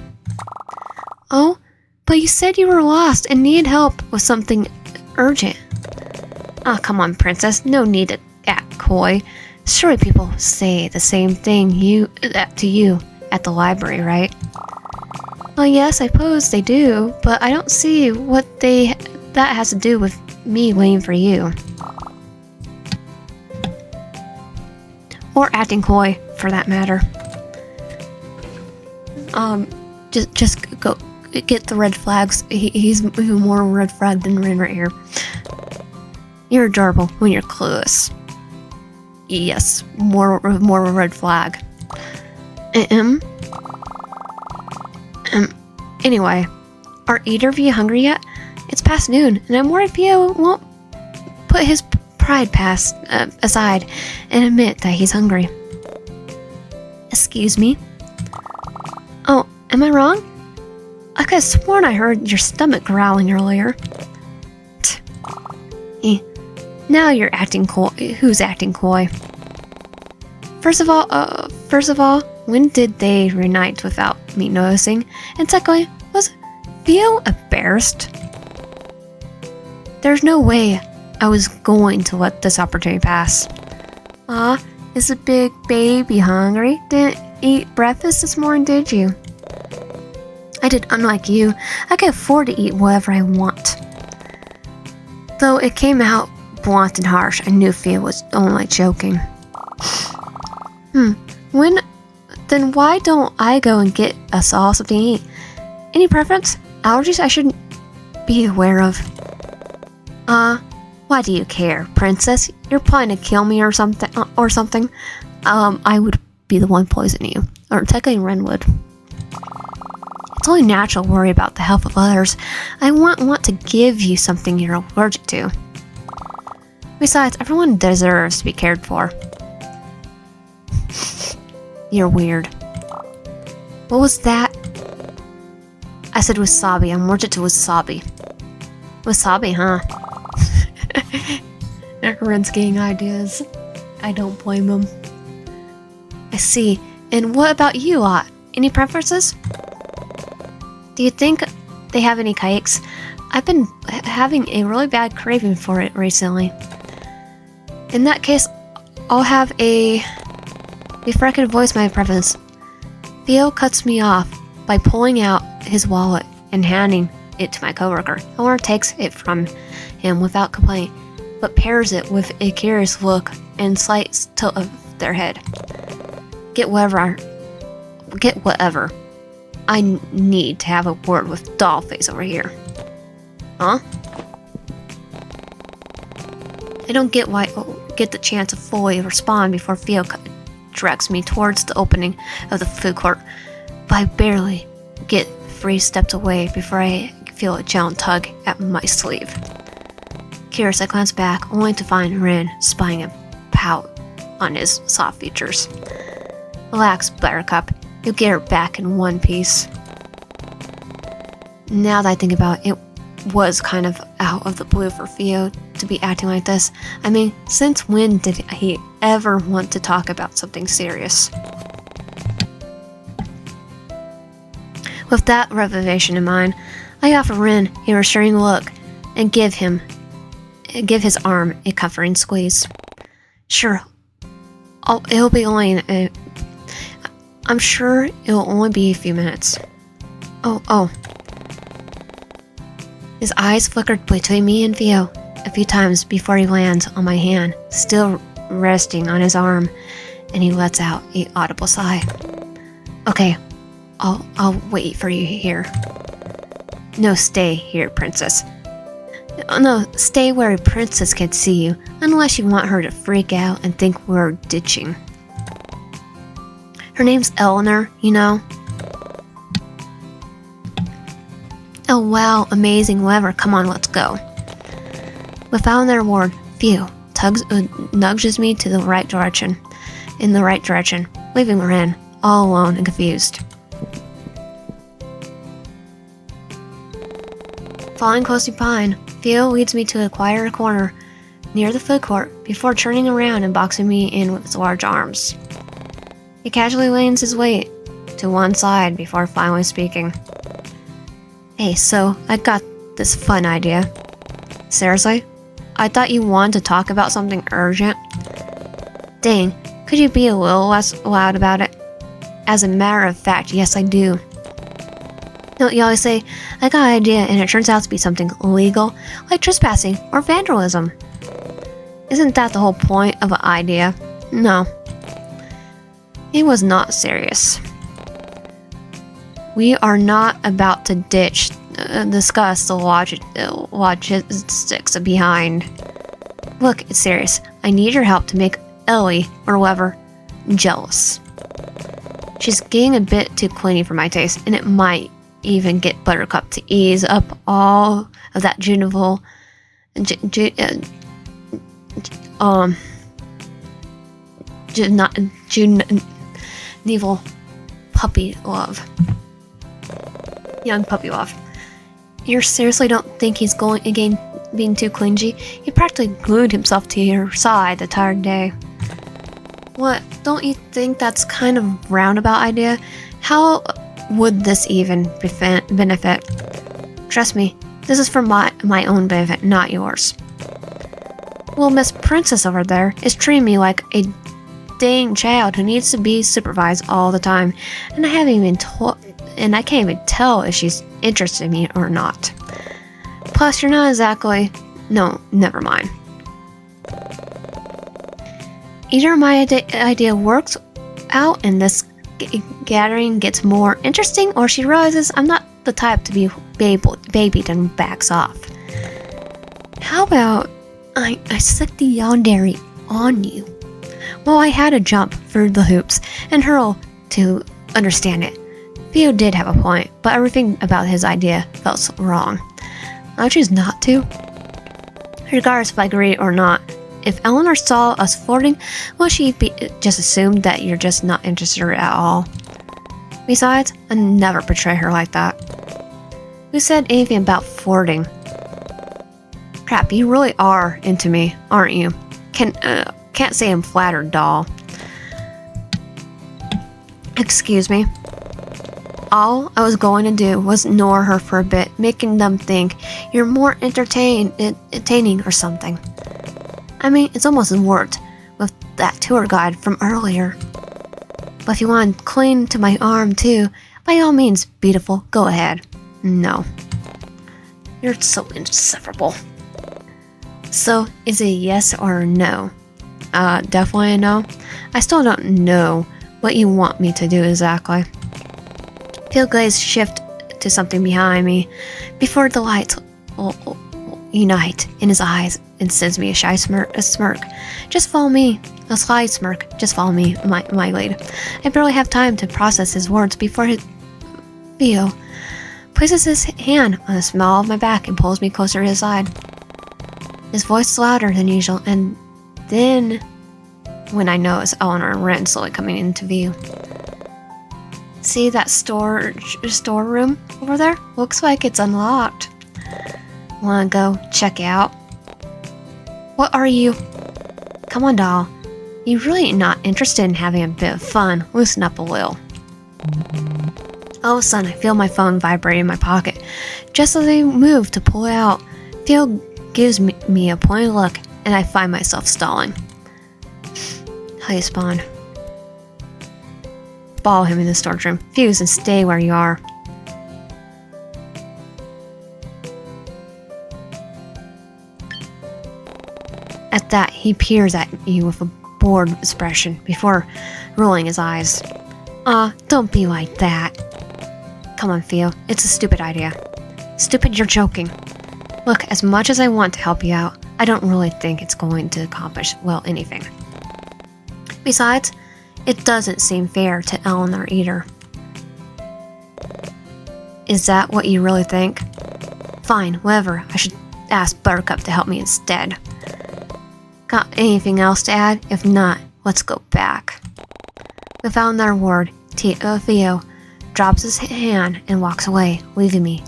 Oh, but you said you were lost and needed help with something urgent. Oh, come on, princess. No need to act coy. Surely people say the same thing to you at the library, right? Well, yes, I suppose they do, but I don't see what that has to do with me waiting for you. Or acting coy, for that matter. Just go get the red flags. He's even more red flag than Rin right here. You're adorable when you're clueless. Yes, more red flag. Anyway, are either of you hungry yet? It's past noon, and I'm worried Theo won't put his pride aside and admit that he's hungry. Excuse me? Oh, am I wrong? I could have sworn I heard your stomach growling earlier. Now you're acting coy. Who's acting coy? First of all, when did they reunite without me noticing? And secondly, was Theo embarrassed? There's no way I was going to let this opportunity pass. Is the big baby hungry? Didn't eat breakfast this morning, did you? I did. Unlike you, I can afford to eat whatever I want. Though it came out blunt and harsh, I knew Theo was only joking. Then why don't I go and get us all something to eat? Any preference? Allergies I shouldn't be aware of? Why do you care, princess? You're planning to kill me or something. I would be the one poisoning you. Or technically Ren would. It's only natural to worry about the health of others. I want to give you something you're allergic to. Besides, everyone deserves to be cared for. You're weird. What was that? I said wasabi. I'm allergic to wasabi. Wasabi, huh? Everyone's getting ideas. I don't blame them. I see. And what about you, any preferences? Do you think they have any cakes? I've been having a really bad craving for it recently. In that case, I'll have before I can voice my preference. Theo cuts me off by pulling out his wallet and handing it to my coworker. However, takes it from him without complaint, but pairs it with a curious look and slight tilt of their head. Get whatever. I need to have a word with Dollface over here. Huh? I don't get why I get the chance to fully respond before Theo directs me towards the opening of the food court, but I barely get 3 steps away before I feel a gentle tug at my sleeve. Curious, I glance back, only to find Ren spying a pout on his soft features. Relax, Buttercup. You'll get her back in one piece. Now that I think about it, it was kind of out of the blue for Theo to be acting like this. I mean, since when did he ever want to talk about something serious? With that revelation in mind, I offer Ren a reassuring look and give his arm a comforting squeeze. Sure, it'll be only I'm sure it'll only be a few minutes. Oh. His eyes flickered between me and Theo a few times before he lands on my hand, still resting on his arm, and he lets out an audible sigh. Okay, I'll wait for you here. No, stay here, princess. No, stay where a princess can see you, unless you want her to freak out and think we're ditching. Her name's Eleanor, you know. Oh wow, amazing, whatever, come on, let's go. Without another word, Theo nudges me to the right direction, leaving Ren all alone and confused. Following closely behind, Theo leads me to a quieter corner near the food court before turning around and boxing me in with his large arms. He casually leans his weight to one side before finally speaking. Hey, so I got this fun idea. Seriously? I thought you wanted to talk about something urgent. Dang, could you be a little less loud about it? As a matter of fact, yes I do. No, you always say, I got an idea and it turns out to be something illegal, like trespassing or vandalism. Isn't that the whole point of an idea? No. It was not serious. We are not about to discuss the logistics behind. Look, it's serious. I need your help to make Ellie, or whoever, jealous. She's getting a bit too clingy for my taste, and it might even get Buttercup to ease up all of that juvenile puppy love. Young puppy love. You seriously don't think he's going again being too clingy? He practically glued himself to your side the entire day. What? Don't you think that's kind of roundabout idea? How would this even benefit? Trust me, this is for my own benefit, not yours. Well, Miss Princess over there is treating me like a dang child who needs to be supervised all the time, and I can't even tell if she's interested in me or not. Plus, you're not exactly... No, never mind. Either my idea works out and this gathering gets more interesting, or she realizes I'm not the type to be babied and backs off. How about I stick the Yandere on you? Well, I had to jump through the hoops and hurl to understand it. Theo did have a point, but everything about his idea felt wrong. I choose not to. Regardless if I agree or not, if Eleanor saw us flirting, will she just assume that you're just not interested at all? Besides, I never portray her like that. Who said anything about flirting? Crap, you really are into me, aren't you? Can't say I'm flattered, doll. Excuse me. All I was going to do was ignore her for a bit, making them think you're more entertaining or something. I mean, it's almost worked with that tour guide from earlier. But if you want to cling to my arm too, by all means, beautiful, go ahead. No. You're so insufferable. So, is it a yes or a no? Definitely a no. I still don't know what you want me to do exactly. Feel gaze shift to something behind me before the lights unite in his eyes and sends me a shy smirk. Just follow me. A sly smirk. Just follow me, my lady. I barely have time to process his words before Theo places his hand on the small of my back and pulls me closer to his side. His voice is louder than usual, and then when I notice Eleanor and Ren slowly coming into view. See that storeroom over there? Looks like it's unlocked. Wanna go check it out? What are you? Come on, doll. You really not interested in having a bit of fun? Loosen up a little. All of a sudden, I feel my phone vibrate in my pocket. Just as I move to pull it out, Theo gives me a pointed look, and I find myself stalling. How you spawn? Follow him in the storage room. Fuse and stay where you are. At that, he peers at you with a bored expression before rolling his eyes. Don't be like that. Come on, Theo. It's a stupid idea. Stupid, you're joking. Look, as much as I want to help you out, I don't really think it's going to accomplish, well, anything. Besides, it doesn't seem fair to Eleanor either. Is that what you really think? Fine, whatever. I should ask Buttercup to help me instead. Got anything else to add? If not, let's go back. Without another word, Theo drops his hand and walks away, leaving me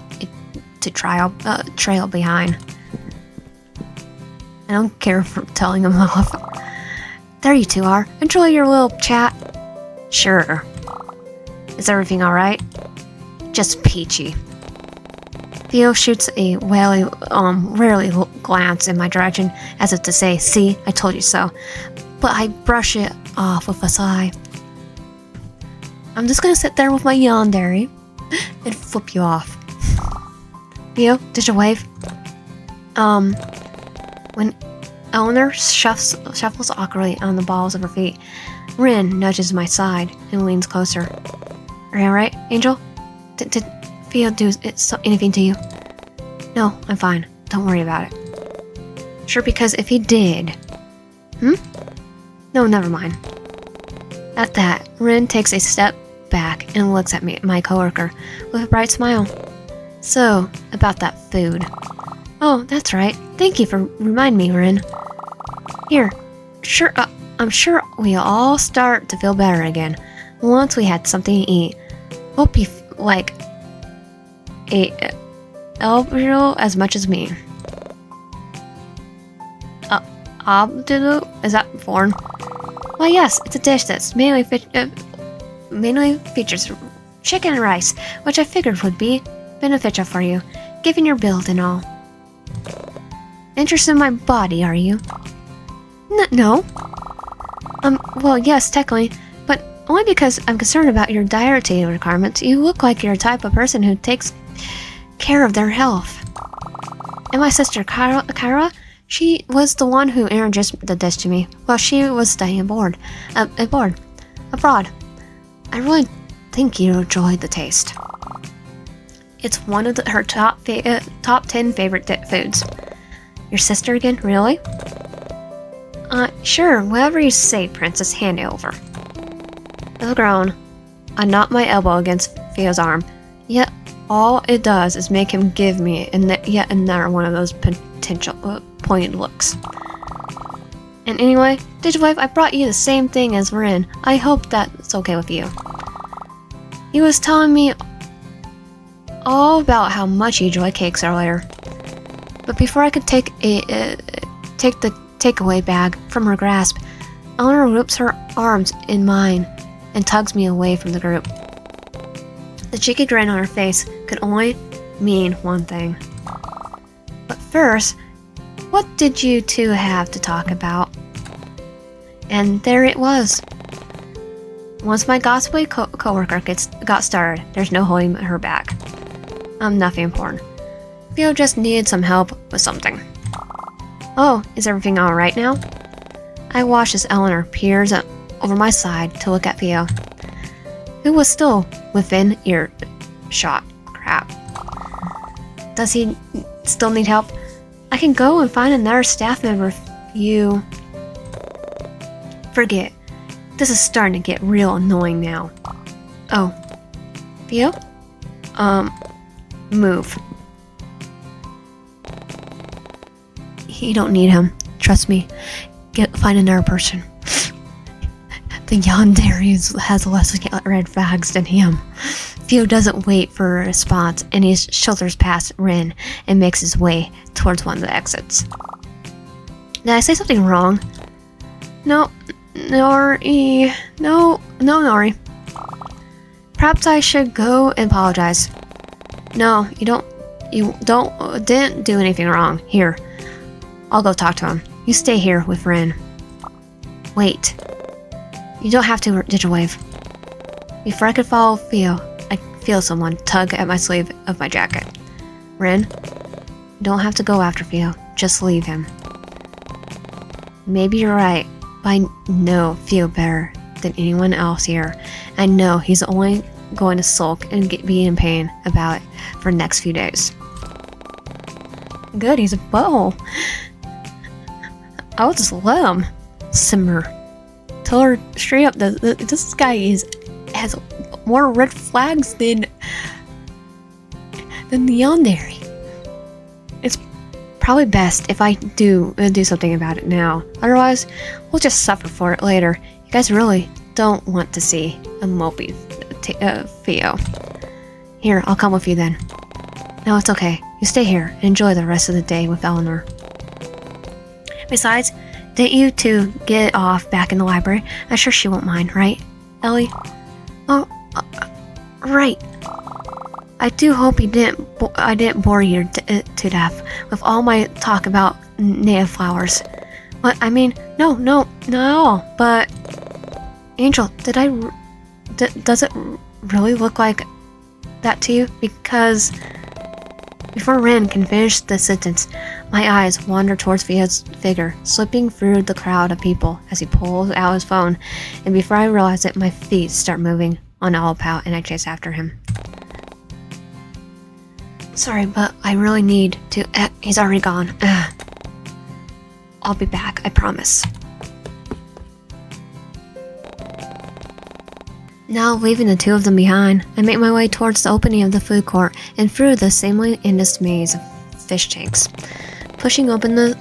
to trail behind. I don't care for telling him off. There you two are. Enjoy your little chat. Sure. Is everything alright? Just peachy. Theo shoots a wary glance in my direction, as if to say, see, I told you so. But I brush it off with a sigh. I'm just gonna sit there with my Yandere and flip you off. Theo, did you wave? When Eleanor shuffles awkwardly on the balls of her feet, Rin nudges my side and leans closer. Are you alright, Angel? Did Theo do anything to you? No, I'm fine. Don't worry about it. Sure, because if he did... No, never mind. At that, Rin takes a step back and looks at me, my coworker, with a bright smile. So, about that food. Oh, that's right. Thank you for reminding me, Rin. Here, I'm sure we'll all start to feel better again once we had something to eat. Hope you like Elbril as much as me. Abdulu? Is that foreign? Why, yes, it's a dish that's mainly features chicken and rice, which I figured would be beneficial for you, given your build and all. Interested in my body, are you? No. Well, yes, technically, but only because I'm concerned about your dietary requirements. You look like you're the type of person who takes care of their health. And my sister, Kyra, she was the one who introduced the dish to me while she was studying abroad. I really think you enjoyed the taste. It's one of her top 10 favorite foods. Your sister again? Really? Sure, whatever you say, Princess, hand it over. With a groan, I knocked my elbow against Theo's arm, yet all it does is make him give me yet another one of those potential pointed looks. And anyway, Digiwife, I brought you the same thing as Rin. I hope that's okay with you. He was telling me all about how much he enjoyed cakes earlier. But before I could take the takeaway bag from her grasp, Eleanor whips her arms in mine and tugs me away from the group. The cheeky grin on her face could only mean one thing. But first, what did you two have to talk about? And there it was. Once my gossipy coworker got started, there's no holding her back. Nothing important. Theo just needed some help with something. Oh, is everything alright now? I watched as Eleanor peers over my side to look at Theo, who was still within earshot. Crap. Does he still need help? I can go and find another staff member if you... Forget. This is starting to get real annoying now. Oh. Theo? Move. You don't need him. Trust me. Find another person. The Yandere has less red flags than him. Theo doesn't wait for a response, and he shoulders past Rin and makes his way towards one of the exits. Did I say something wrong? No, Nori. No, Nori. Perhaps I should go and apologize. No, you didn't do anything wrong. Here, I'll go talk to him. You stay here with Rin. Wait. You don't have to, Digiwave. Before I could follow Theo, I feel someone tug at my sleeve of my jacket. Rin, you don't have to go after Theo. Just leave him. Maybe you're right, but I know Theo better than anyone else here. I know he's only going to sulk and be in pain about it for the next few days. Good, he's a butthole. I'll just let him simmer. Tell her straight up that this guy has more red flags than the Yandere. It's probably best if I do something about it now. Otherwise, we'll just suffer for it later. You guys really don't want to see a mopey Theo. Here, I'll come with you then. No, it's okay. You stay here and enjoy the rest of the day with Eleanor. Besides, didn't you two get off back in the library? I'm sure she won't mind, right, Ellie? Oh, right. I do hope I didn't bore you to death with all my talk about native flowers. But I mean, no, but Angel, does it really look like that to you? Because before Rin can finish the sentence, my eyes wander towards Theo's figure, slipping through the crowd of people as he pulls out his phone, and before I realize it, my feet start moving on all pout and I chase after him. Sorry, but I really need to... he's already gone. I'll be back, I promise. Now, leaving the two of them behind, I make my way towards the opening of the food court and through the seemingly endless maze of fish tanks. Pushing open the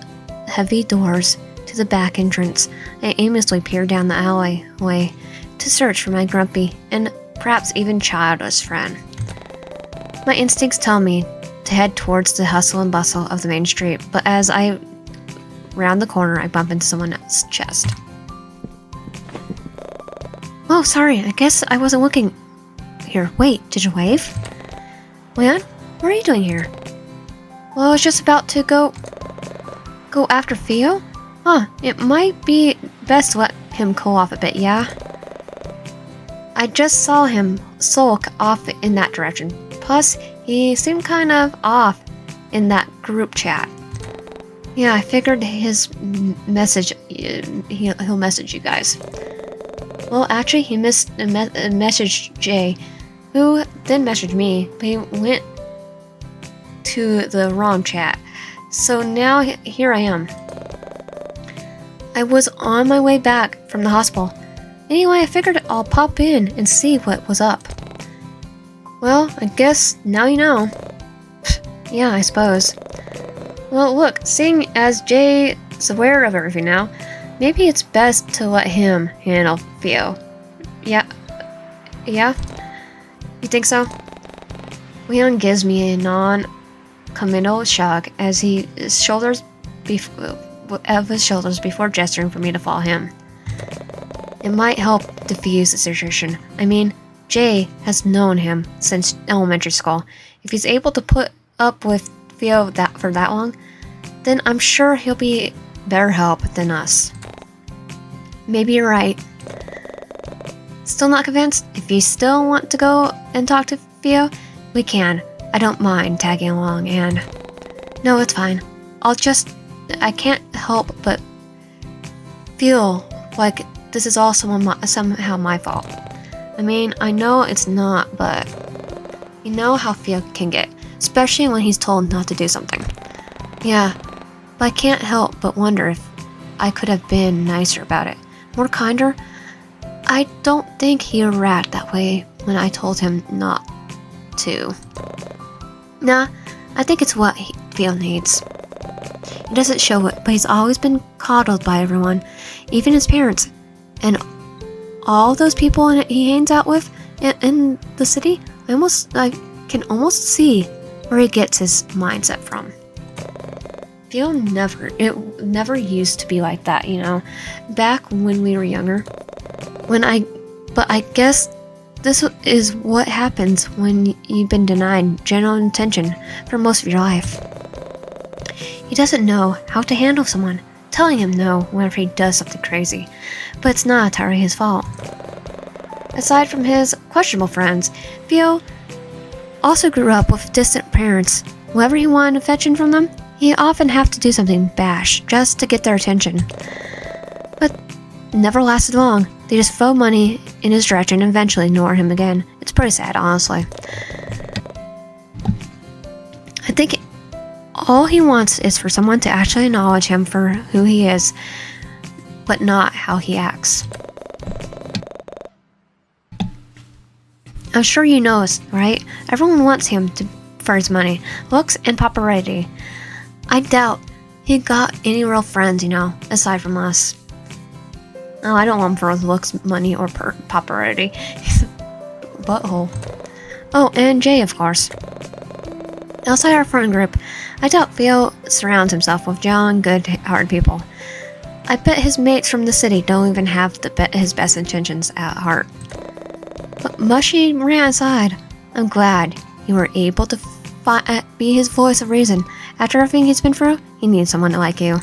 heavy doors to the back entrance, I aimlessly peer down the alleyway to search for my grumpy and perhaps even childless friend. My instincts tell me to head towards the hustle and bustle of the main street, but as I round the corner, I bump into someone else's chest. Oh, sorry, I guess I wasn't looking. Here, wait, did you wave? Leon, what are you doing here? Well, I was just about to go after Theo? Huh, it might be best to let him cool off a bit, yeah? I just saw him sulk off in that direction. Plus, he seemed kind of off in that group chat. Yeah, I figured his message, he'll message you guys. Well, actually, he messaged Jay, who then messaged me, but he went to the wrong chat. So now here I am. I was on my way back from the hospital. Anyway, I figured I'll pop in and see what was up. Well, I guess now you know. Yeah, I suppose. Well, look, seeing as Jay's aware of everything now, maybe it's best to let him handle Theo. Yeah? You think so? Leon gives me a non-committal shrug as his shoulders before gesturing for me to follow him. It might help diffuse the situation. I mean, Jay has known him since elementary school. If he's able to put up with Theo for that long, then I'm sure he'll be better help than us. Maybe you're right. Still not convinced? If you still want to go and talk to Theo, we can. I don't mind tagging along, and... No, it's fine. I can't help but feel like this is all somehow my fault. I mean, I know it's not, but you know how Theo can get, especially when he's told not to do something. Yeah, but I can't help but wonder if I could have been nicer about it, more kinder. I don't think he would react that way when I told him not to. Nah, I think it's what Theo needs. He doesn't show it, but he's always been coddled by everyone, even his parents. And all those people he hangs out with in the city, I can almost see where he gets his mindset from. Theo never used to be like that, you know, back when we were younger. But I guess this is what happens when you've been denied genuine attention for most of your life. He doesn't know how to handle someone telling him no whenever he does something crazy, but it's not entirely his fault. Aside from his questionable friends, Theo also grew up with distant parents. Whenever he wanted affection from them, he'd often have to do something bash just to get their attention. But it never lasted long. They just throw money in his direction and eventually ignore him again. It's pretty sad, honestly. I think all he wants is for someone to actually acknowledge him for who he is, but not how he acts. I'm sure you know this, right? Everyone wants him for his money, looks, and popularity. I doubt he got any real friends, you know, aside from us. Oh, I don't want him for his looks, money, or popularity. He's a butthole. Oh, and Jay, of course. Outside our friend group, I doubt Theo surrounds himself with young, good-hearted people. I bet his mates from the city don't even have his best intentions at heart. But Mushy ran aside. I'm glad you were able to be his voice of reason. After everything he's been through, he needs someone like you.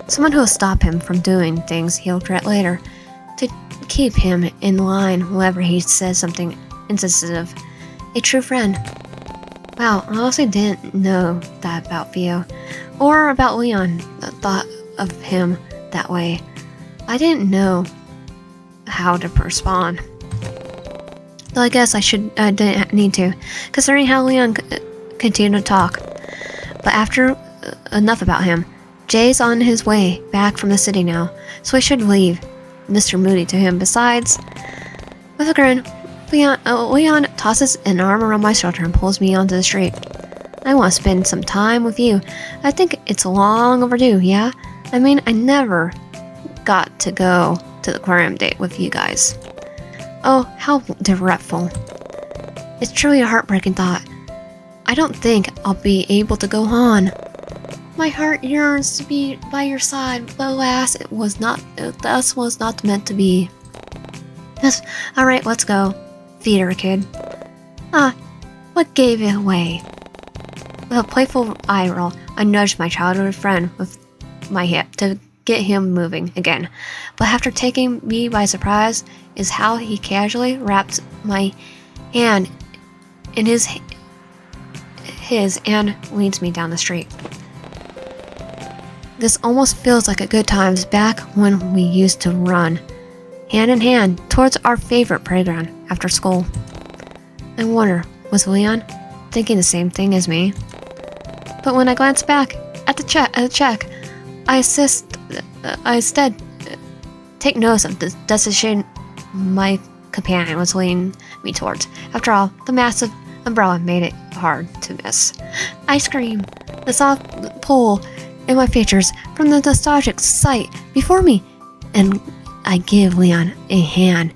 Someone who will stop him from doing things he'll regret later. To keep him in line whenever he says something insensitive. A true friend. Wow, I honestly didn't know that about Theo. Or about Leon, that thought of him that way. I didn't know how to respond. Though I guess I didn't need to, considering how Leon continued to talk. But after enough about him, Jay's on his way back from the city now, so I should leave Mr. Moody to him. Besides, with a grin, Leon tosses an arm around my shoulder and pulls me onto the street. I want to spend some time with you. I think it's long overdue, yeah? I mean, I never got to go to the aquarium date with you guys. Oh, how regretful. It's truly a heartbreaking thought. I don't think I'll be able to go on. My heart yearns to be by your side, but alas, this was not meant to be. Yes, alright, let's go. Feed her, kid. Ah, what gave it away? With a playful eye roll, I nudged my childhood friend with my hip to get him moving again. But after taking me by surprise is how he casually wraps my hand in his and leads me down the street. This almost feels like a good times back when we used to run, hand in hand, towards our favorite playground after school. I wonder, was Leon thinking the same thing as me? But when I glanced back at the check, I instead take notice of the decision my companion was leading me towards. After all, the massive umbrella made it hard to miss. Ice cream, the soft pull in my features from the nostalgic sight before me, and I give Leon a hand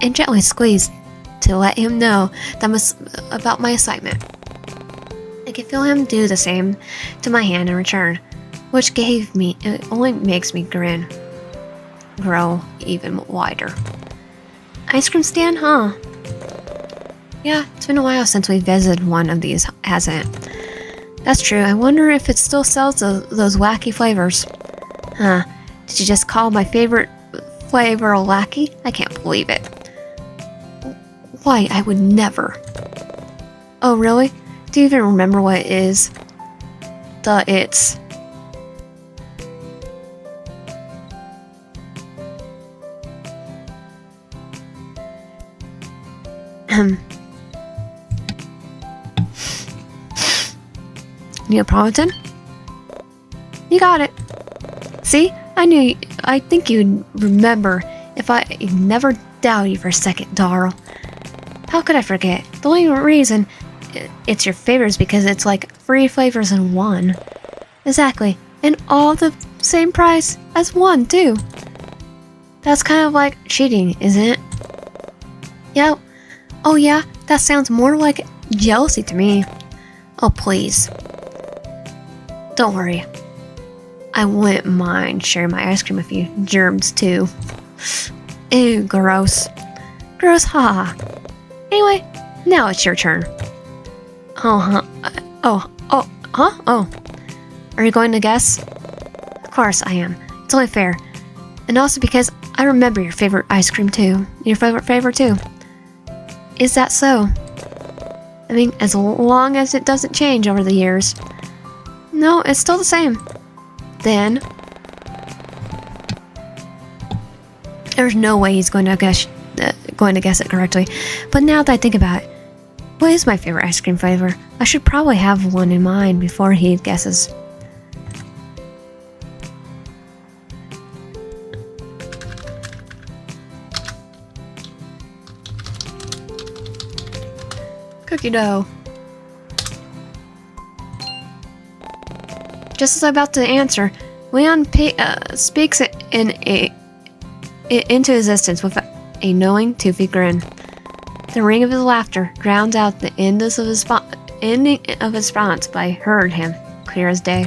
and gently squeeze to let him know about my excitement. I can feel him do the same to my hand in return, which it only makes me grow even wider. Ice cream stand, huh? Yeah, it's been a while since we visited one of these, hasn't it? That's true. I wonder if it still sells those wacky flavors. Huh. Did you just call my favorite flavor wacky? I can't believe it. Why, I would never. Oh, really? Do you even remember what it is? It's... Neapolitan? You got it. See? I think you'd remember if I never doubt you for a second, Darl. How could I forget? The only reason it's your favorite is because it's like 3 flavors in one. Exactly. And all the same price as one, too. That's kind of like cheating, isn't it? Yeah. Oh yeah? That sounds more like jealousy to me. Oh, please. Don't worry. I wouldn't mind sharing my ice cream with you. Germs, too. Ew, gross. Gross, ha. Anyway, now it's your turn. Huh? Are you going to guess? Of course I am. It's only fair. And also because I remember your favorite ice cream, too. Your favorite flavor, too. Is that so? I mean, as long as it doesn't change over the years. No, it's still the same. Then there's no way he's going to guess it correctly. But now that I think about it, what is my favorite ice cream flavor? I should probably have one in mind before he guesses. Cookie dough. Just as I'm about to answer, Leon speaks it into existence with a knowing, toothy grin. The ring of his laughter drowns out the ending of his response, but I heard him clear as day.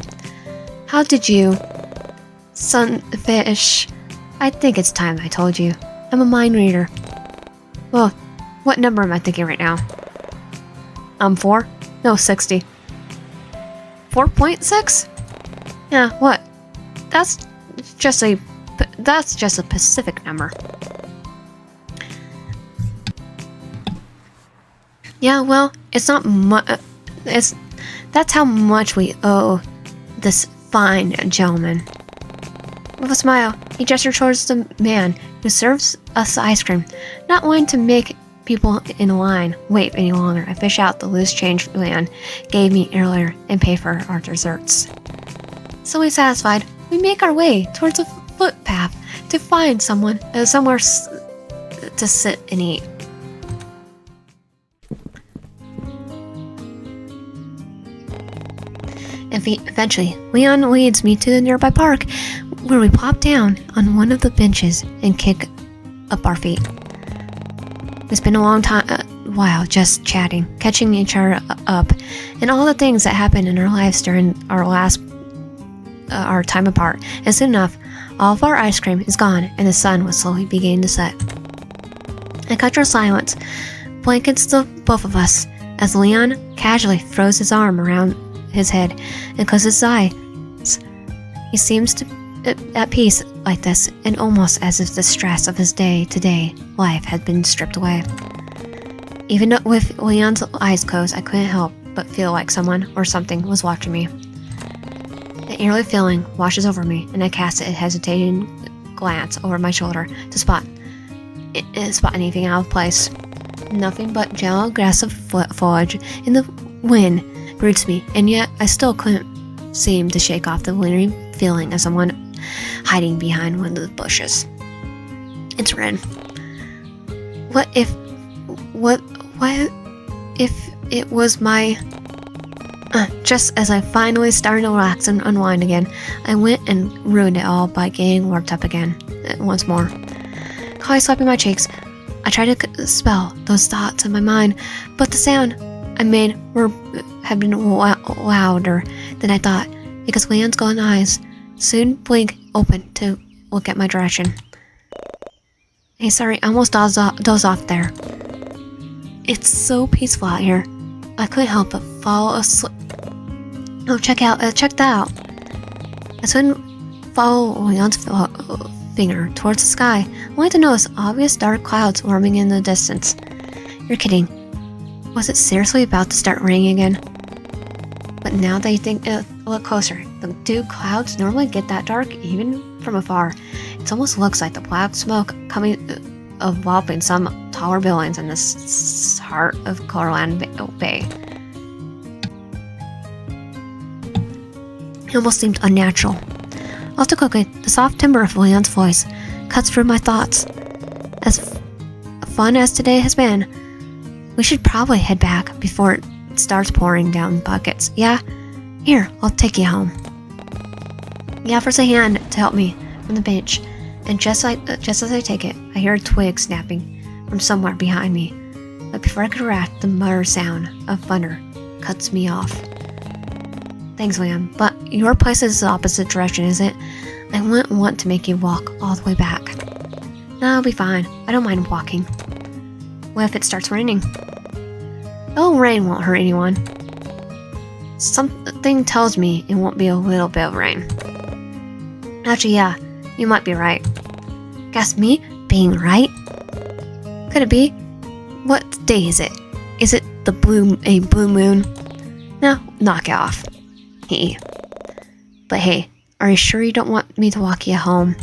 How did you, sunfish? I think it's time I told you. I'm a mind reader. Well, what number am I thinking right now? 4? No, 60. 4.6? Yeah, what? That's just a Pacific number. Yeah, well, it's not much. That's how much we owe this fine gentleman. With a smile, he gestured towards the man who serves us ice cream, not wanting to make people in line wait any longer. I fish out the loose change Leon gave me earlier and pay for our desserts. Solely satisfied, we make our way towards a footpath to find somewhere to sit and eat. Eventually, Leon leads me to the nearby park, where we plop down on one of the benches and kick up our feet. It's been a long while just chatting, catching each other up, and all the things that happened in our lives during our time apart. And soon enough, all of our ice cream is gone, and the sun was slowly beginning to set. I cut your silence, blankets the both of us, as Leon casually throws his arm around his head and closes his eyes. He seems to at peace like this, and almost as if the stress of his day-to-day life had been stripped away. Even with Leon's eyes closed, I couldn't help but feel like someone or something was watching me. An eerie feeling washes over me, and I cast a hesitating glance over my shoulder to spot anything out of place. Nothing but gentle, aggressive foliage in the wind greets me, and yet I still couldn't seem to shake off the lingering feeling of someone hiding behind one of the bushes. It's Ren. What if it was my... Just as I finally started to relax and unwind again, I went and ruined it all by getting worked up again, once more. Collie slapping my cheeks, I tried to spell those thoughts in my mind, but the sound I made had been louder than I thought, because Leon's golden eyes soon blinked open to look at my direction. Hey, sorry, I almost dozed off there. It's so peaceful out here. I couldn't help but fall asleep. Oh, check that out. I soon followed Leon's finger towards the sky, only to notice obvious dark clouds forming in the distance. You're kidding. Was it seriously about to start raining again? But now that you think a look closer, do clouds normally get that dark even from afar? It almost looks like the black smoke coming of walloping some taller buildings in this heart of Colorland Bay. It almost seemed unnatural. All too quickly, the soft timbre of Leon's voice cuts through my thoughts. As fun as today has been, we should probably head back before it starts pouring down buckets. Yeah? Here, I'll take you home. He offers a hand to help me from the bench, and just as I take it, I hear a twig snapping from somewhere behind me. But before I could react, the mutter sound of thunder cuts me off. Thanks, Leon, but your place is the opposite direction, isn't it? I wouldn't want to make you walk all the way back. No, I'll be fine. I don't mind walking. What if it starts raining? Oh, rain won't hurt anyone. Something tells me it won't be a little bit of rain. Actually, yeah, you might be right. Guess me being right? Could it be? What day is it? Is it a blue moon? No, knock it off. But hey, are you sure you don't want me to walk you home?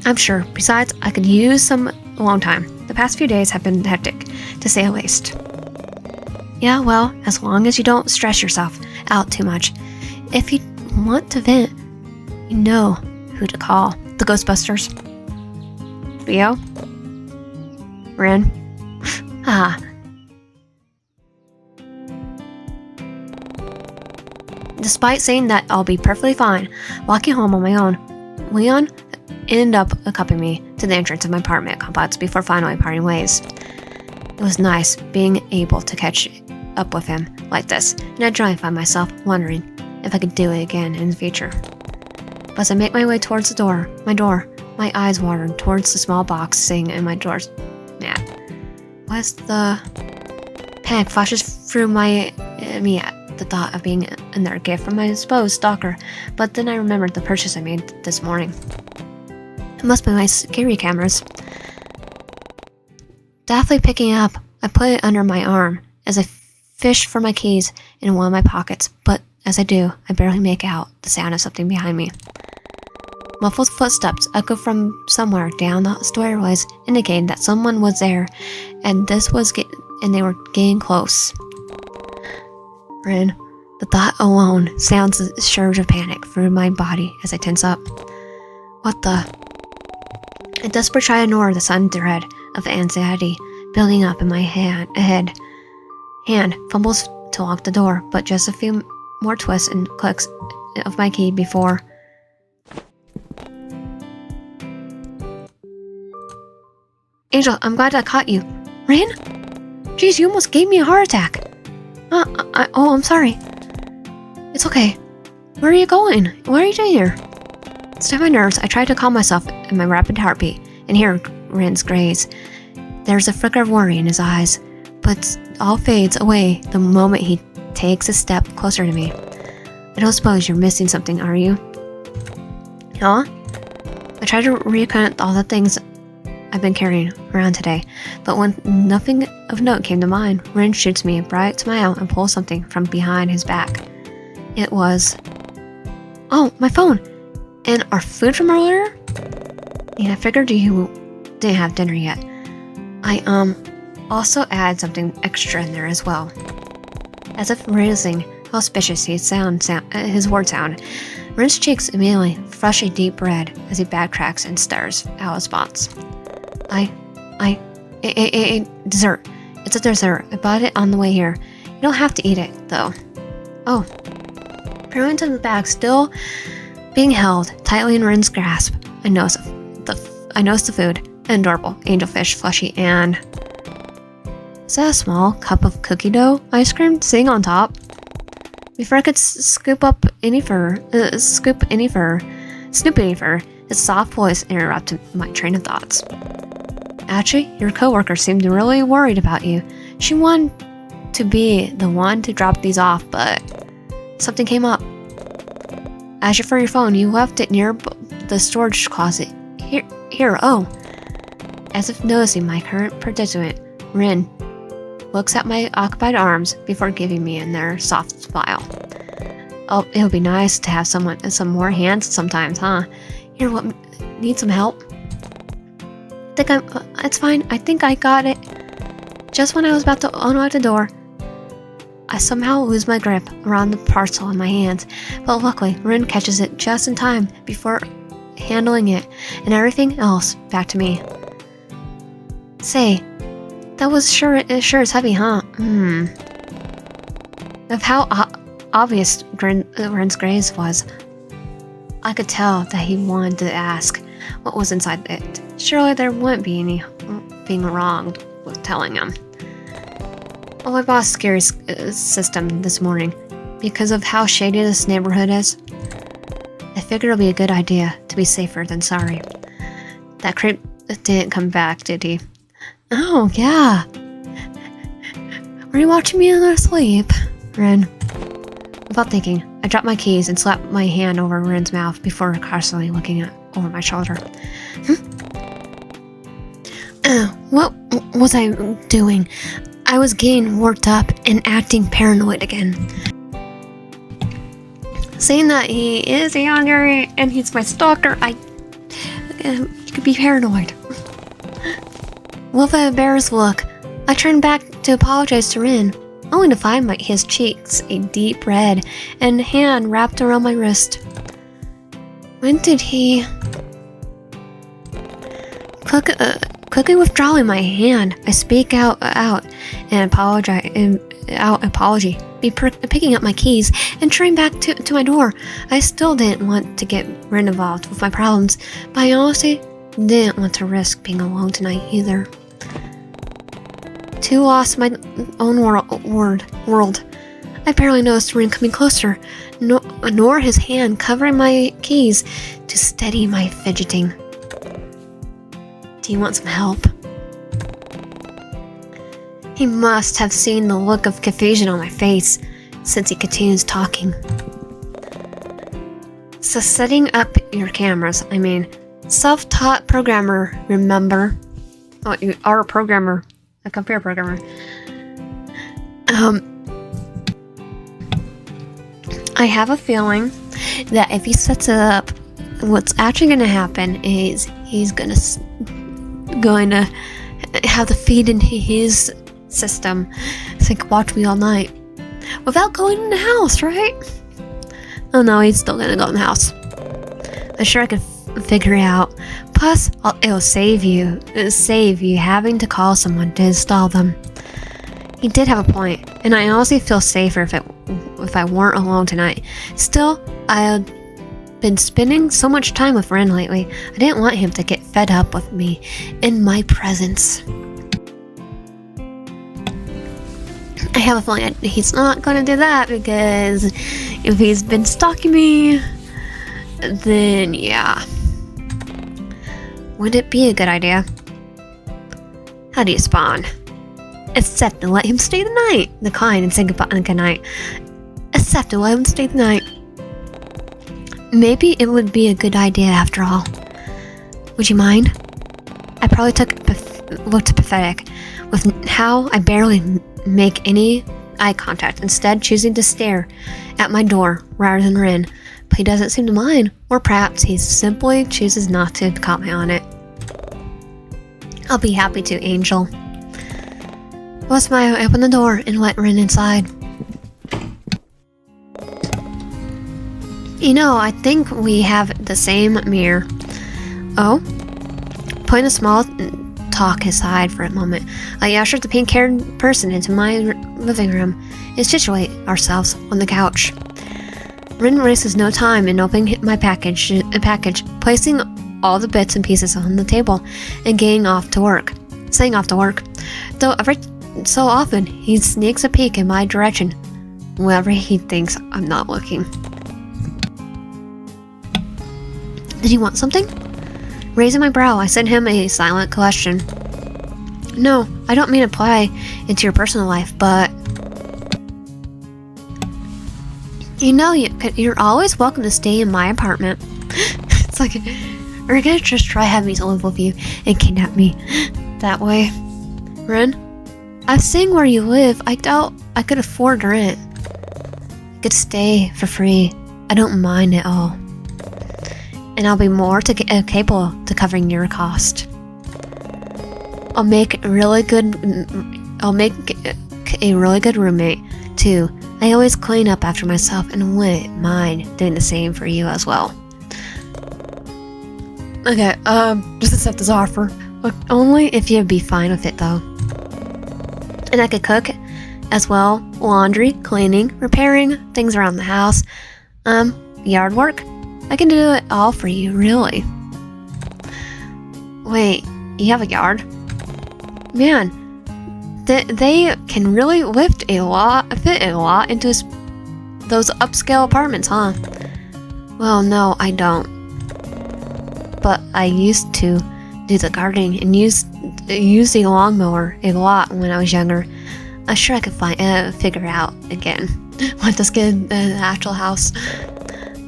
I'm sure. Besides, I could use some alone time. The past few days have been hectic, to say the least. Yeah, well, as long as you don't stress yourself out too much. If you want to vent, you know who to call. The Ghostbusters. Theo? Ren? Ah. Despite saying that I'll be perfectly fine walking home on my own, Leon ended up accompanying me to the entrance of my apartment complex before finally parting ways. It was nice being able to catch up with him like this, and I try to find myself wondering if I could do it again in the future. But as I make my way towards my eyes water towards the small box sitting in my drawers. Man, what's the... Panic flashes through me at the thought of being another gift from my supposed stalker, but then I remembered the purchase I made this morning. It must be my security cameras. Daftly picking it up, I put it under my arm as I fished for my keys in one of my pockets, but as I do, I barely make out the sound of something behind me. Muffled footsteps echo from somewhere down the stairways, indicating that someone was there, and they were getting close. Ren, the thought alone sounds a surge of panic through my body as I tense up. What the? I desperately try to ignore the sudden dread of anxiety building up in my head. Hand fumbles to lock the door, but just a few more twists and clicks of my key before... Angel, I'm glad I caught you. Ren? Jeez, you almost gave me a heart attack. I'm sorry. It's okay. Where are you going? What are you doing here? To my nerves, I tried to calm myself in my rapid heartbeat and hear Rin's graze. There's a flicker of worry in his eyes, but all fades away the moment he takes a step closer to me. I don't suppose you're missing something, are you? Huh? I tried to recount all the things I've been carrying around today, but when nothing of note came to mind, Rin shoots me a bright smile and pulls something from behind his back. It was... Oh, my phone! And our food from earlier? Yeah, I figured you didn't have dinner yet. I, also add something extra in there as well. As if realizing how suspicious his words sound, Rin's cheeks immediately flush a deep red as he backtracks and stares out of spots. A dessert. It's a dessert. I bought it on the way here. You don't have to eat it, though. Oh. Peering into the bag, still being held tightly in Rin's grasp, I noticed the food. An adorable angelfish fleshy and... Is that a small cup of cookie dough ice cream sitting on top? Before I could snoop any further, his soft voice interrupted my train of thoughts. Actually, your coworker seemed really worried about you. She wanted to be the one to drop these off, but something came up. As for your phone, you left it near the storage closet. Here, oh. As if noticing my current predicament, Rin looks at my occupied arms before giving me their soft smile. Oh, it would be nice to have some more hands sometimes, huh? Here, what? Need some help? It's fine. I think I got it. Just when I was about to unlock the door, I somehow lose my grip around the parcel in my hands, but luckily, Rin catches it just in time before handling it and everything else back to me. Say, that was sure is heavy, huh? Of how obvious Rin's graze was, I could tell that he wanted to ask what was inside it. Surely there wouldn't be anything wrong with telling him. Oh, my boss scary system this morning because of how shady this neighborhood is. I figured it'll be a good idea to be safer than sorry. That creep didn't come back, did he? Oh, yeah. Were you watching me in my sleep, Rin? Without thinking, I dropped my keys and slapped my hand over Rin's mouth before constantly looking over my shoulder. What was I doing? I was getting worked up and acting paranoid again. Saying that he is a Yandere and he's my stalker, you could be paranoid. With a embarrassed look, I turned back to apologize to Rin, only to find his cheeks a deep red and hand wrapped around my wrist. When did he... Quickly withdrawing my hand, I speak out and apology, picking up my keys and turning back to my door. I still didn't want to get Rin involved with my problems, but I honestly didn't want to risk being alone tonight either. Too lost in my own world. I barely noticed Rin coming closer, nor his hand covering my keys to steady my fidgeting. Do you want some help? He must have seen the look of confusion on my face, since he continues talking. So setting up your cameras, self-taught programmer, remember? Oh, you are a programmer, a computer programmer. I have a feeling that if he sets it up, what's actually going to happen is he's going to have the feed into his system. It's like, watch me all night. Without going in the house, right? Oh no, he's still going to go in the house. I'm sure I could figure it out. Plus, it'll save you having to call someone to install them. He did have a point, and I honestly feel safer if I weren't alone tonight. Still, I've been spending so much time with Rin lately. I didn't want him to get fed up with me in my presence. I have a feeling he's not going to do that, because if he's been stalking me, then yeah. Would it be a good idea How do you respond? Accept and let him stay the night. Decline and say goodbye and good night. Accept and let him stay the night. Maybe it would be a good idea after all. Would you mind? I probably looked pathetic with how I barely make any eye contact, instead choosing to stare at my door rather than Rin. But he doesn't seem to mind, or perhaps he simply chooses not to comment on it. I'll be happy to, Angel. Once I opened the door and let Rin inside. I think we have the same mirror. Oh? Putting a small talk aside for a moment, I ushered the pink-haired person into my living room and situate ourselves on the couch. Rin wastes no time in opening my package, placing all the bits and pieces on the table, and saying off to work. Though every so often, he sneaks a peek in my direction whenever he thinks I'm not looking. Did he want something? Raising my brow, I sent him a silent question. No, I don't mean to pry into your personal life, but... you're always welcome to stay in my apartment. It's like, are you gonna just try having me to live with you and kidnap me that way? Rin, I've seen where you live. I doubt I could afford rent. I could stay for free. I don't mind at all. And I'll be more capable to covering your cost. I'll make a really good roommate too. I always clean up after myself and wouldn't mind doing the same for you as well. Okay, just accept this offer. Look, only if you'd be fine with it though. And I could cook as well, laundry, cleaning, repairing things around the house, yard work. I can do it all for you, really. Wait, you have a yard? Man, they can really fit a lot into those upscale apartments, huh? Well, no, I don't. But I used to do the gardening and use the lawnmower a lot when I was younger. I'm sure I could figure out again once I get an actual house.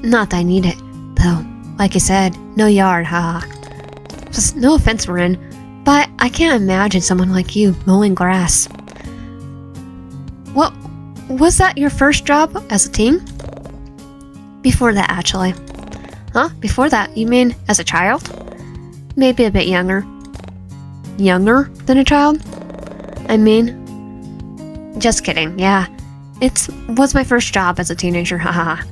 Not that I need it, though. Like you said, no yard, haha. Just no offense, Rin, but I can't imagine someone like you mowing grass. What was that your first job as a teen? Before that, actually. Huh? Before that? You mean as a child? Maybe a bit younger. Younger than a child? I mean, just kidding, yeah. It was my first job as a teenager, haha.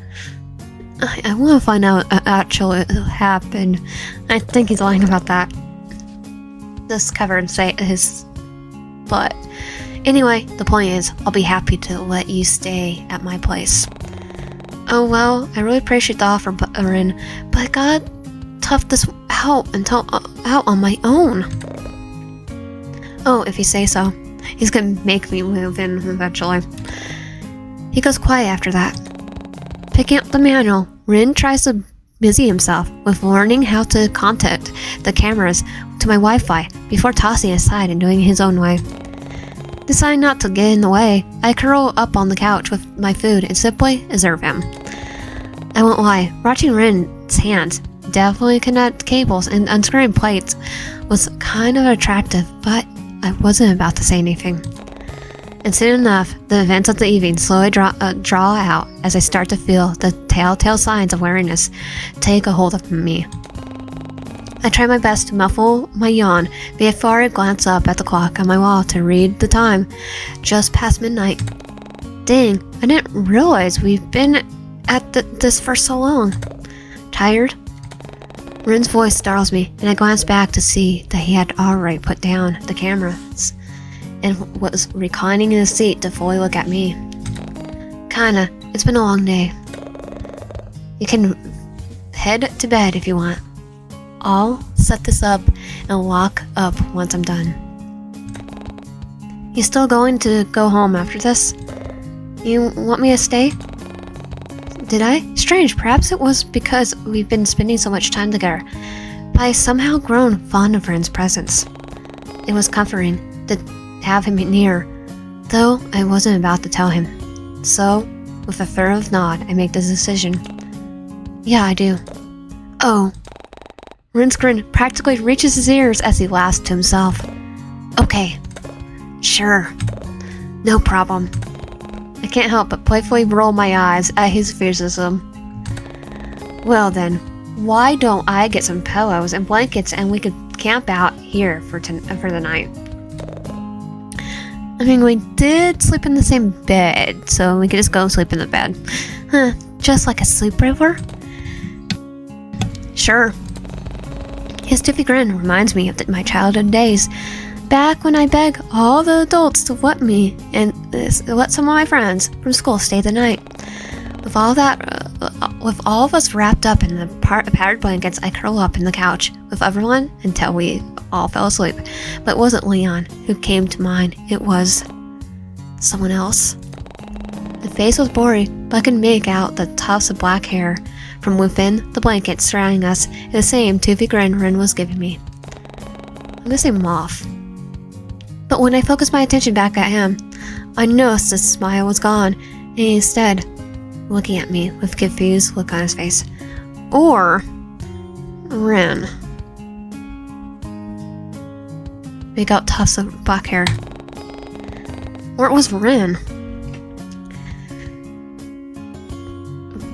I want to find out what actually happened. I think he's lying about that. Just cover and say his butt. Anyway, the point is, I'll be happy to let you stay at my place. Oh well, I really appreciate the offer, Rin, but I gotta tough this out on my own. Oh, if you say so. He's gonna make me move in eventually. He goes quiet after that. Picking up the manual, Rin tries to busy himself with learning how to contact the cameras to my Wi-Fi before tossing it aside and doing it his own way. Deciding not to get in the way, I curl up on the couch with my food and simply observe him. I won't lie, watching Rin's hands definitely connect cables and unscrewing plates was kind of attractive, but I wasn't about to say anything. And soon enough, the events of the evening slowly draw out as I start to feel the telltale signs of weariness take a hold of me. I try my best to muffle my yawn before I glance up at the clock on my wall to read the time, just past midnight. Dang, I didn't realize we've been at this for so long. Tired? Rin's voice startles me, and I glance back to see that he had already put down the cameras and was reclining in his seat to fully look at me. Kinda. It's been a long day. You can head to bed if you want. I'll set this up and lock up once I'm done. You still going to go home after this? You want me to stay? Did I? Strange, perhaps it was because we've been spending so much time together, but I somehow grown fond of Rin's presence. It was comforting to have him near, though I wasn't about to tell him. So, with a furtive nod, I make the decision. Yeah, I do. Oh. Rin's grin practically reaches his ears as he laughs to himself. Okay. Sure. No problem. I can't help but playfully roll my eyes at his fiercism. Well then, why don't I get some pillows and blankets and we could camp out here for the night? I mean, we did sleep in the same bed, so we could just go sleep in the bed. Just like a sleepover? Sure. His toothy grin reminds me of my childhood days, back when I begged all the adults to let me and let some of my friends from school stay the night. With all of us wrapped up in the padded blankets, I curl up in the couch with everyone until we all fell asleep. But it wasn't Leon who came to mind. It was someone else. The face was blurry, but I could make out the tufts of black hair from within the blanket surrounding us, and the same toothy grin Rin was giving me. I'm gonna say moth. But when I focused my attention back at him, I noticed the smile was gone, and instead, looking at me with a confused look on his face. Or Rin. Big out tufts of black hair. Or it was Rin.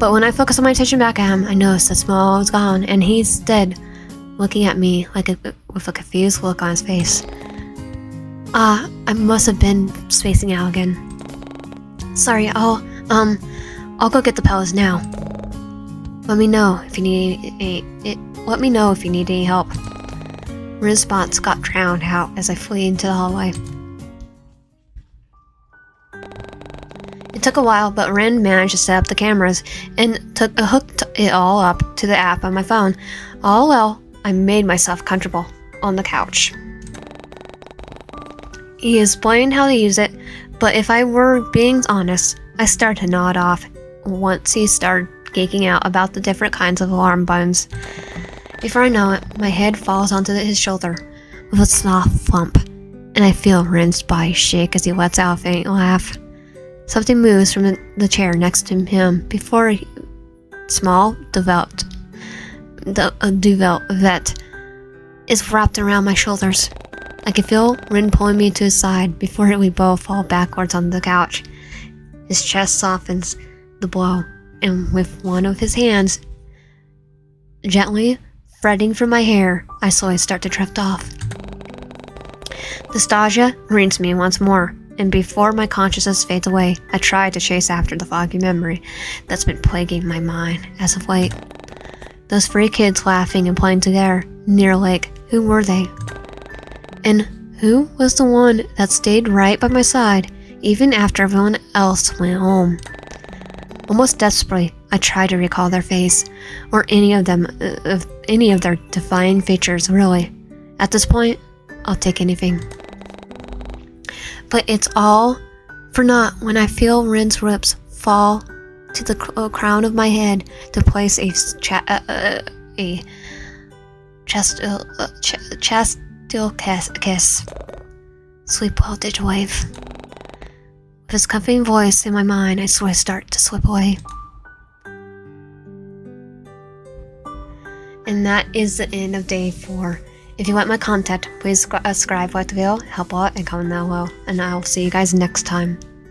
But when I focused my attention back at him, I noticed the smile was gone, and he's instead looking at me with a confused look on his face. I must have been spacing out again. Sorry, I'll go get the pillows now. Let me know if you need any help. Rin's spots got drowned out as I flee into the hallway. It took a while, but Rin managed to set up the cameras and hooked it all up to the app on my phone. All well, I made myself comfortable on the couch. He explained how to use it, but if I were being honest, I started to nod off once he started geeking out about the different kinds of alarm buttons. Before I know it, my head falls onto his shoulder with a soft thump, and I feel Rin's body shake as he lets out a faint laugh. Something moves from the chair next to him before a small duvet is wrapped around my shoulders. I can feel Rin pulling me to his side before we both fall backwards on the couch. His chest softens the blow, and with one of his hands gently threading through my hair, I slowly start to drift off. Nostalgia reigns me once more, and before my consciousness fades away, I try to chase after the foggy memory that's been plaguing my mind as of late. Those 3 kids laughing and playing together near a lake, who were they? And who was the one that stayed right by my side even after everyone else went home? Almost desperately, I try to recall their face, or any of their defining features, really. At this point, I'll take anything. But it's all for naught when I feel Rin's ribs fall to the crown of my head to place a chestial kiss. Sleep well, Digitwave. With his comforting voice in my mind, I sort of start to slip away. And that is the end of day 4. If you want my content, please subscribe, like the video, help out, and comment down below. And I'll see you guys next time.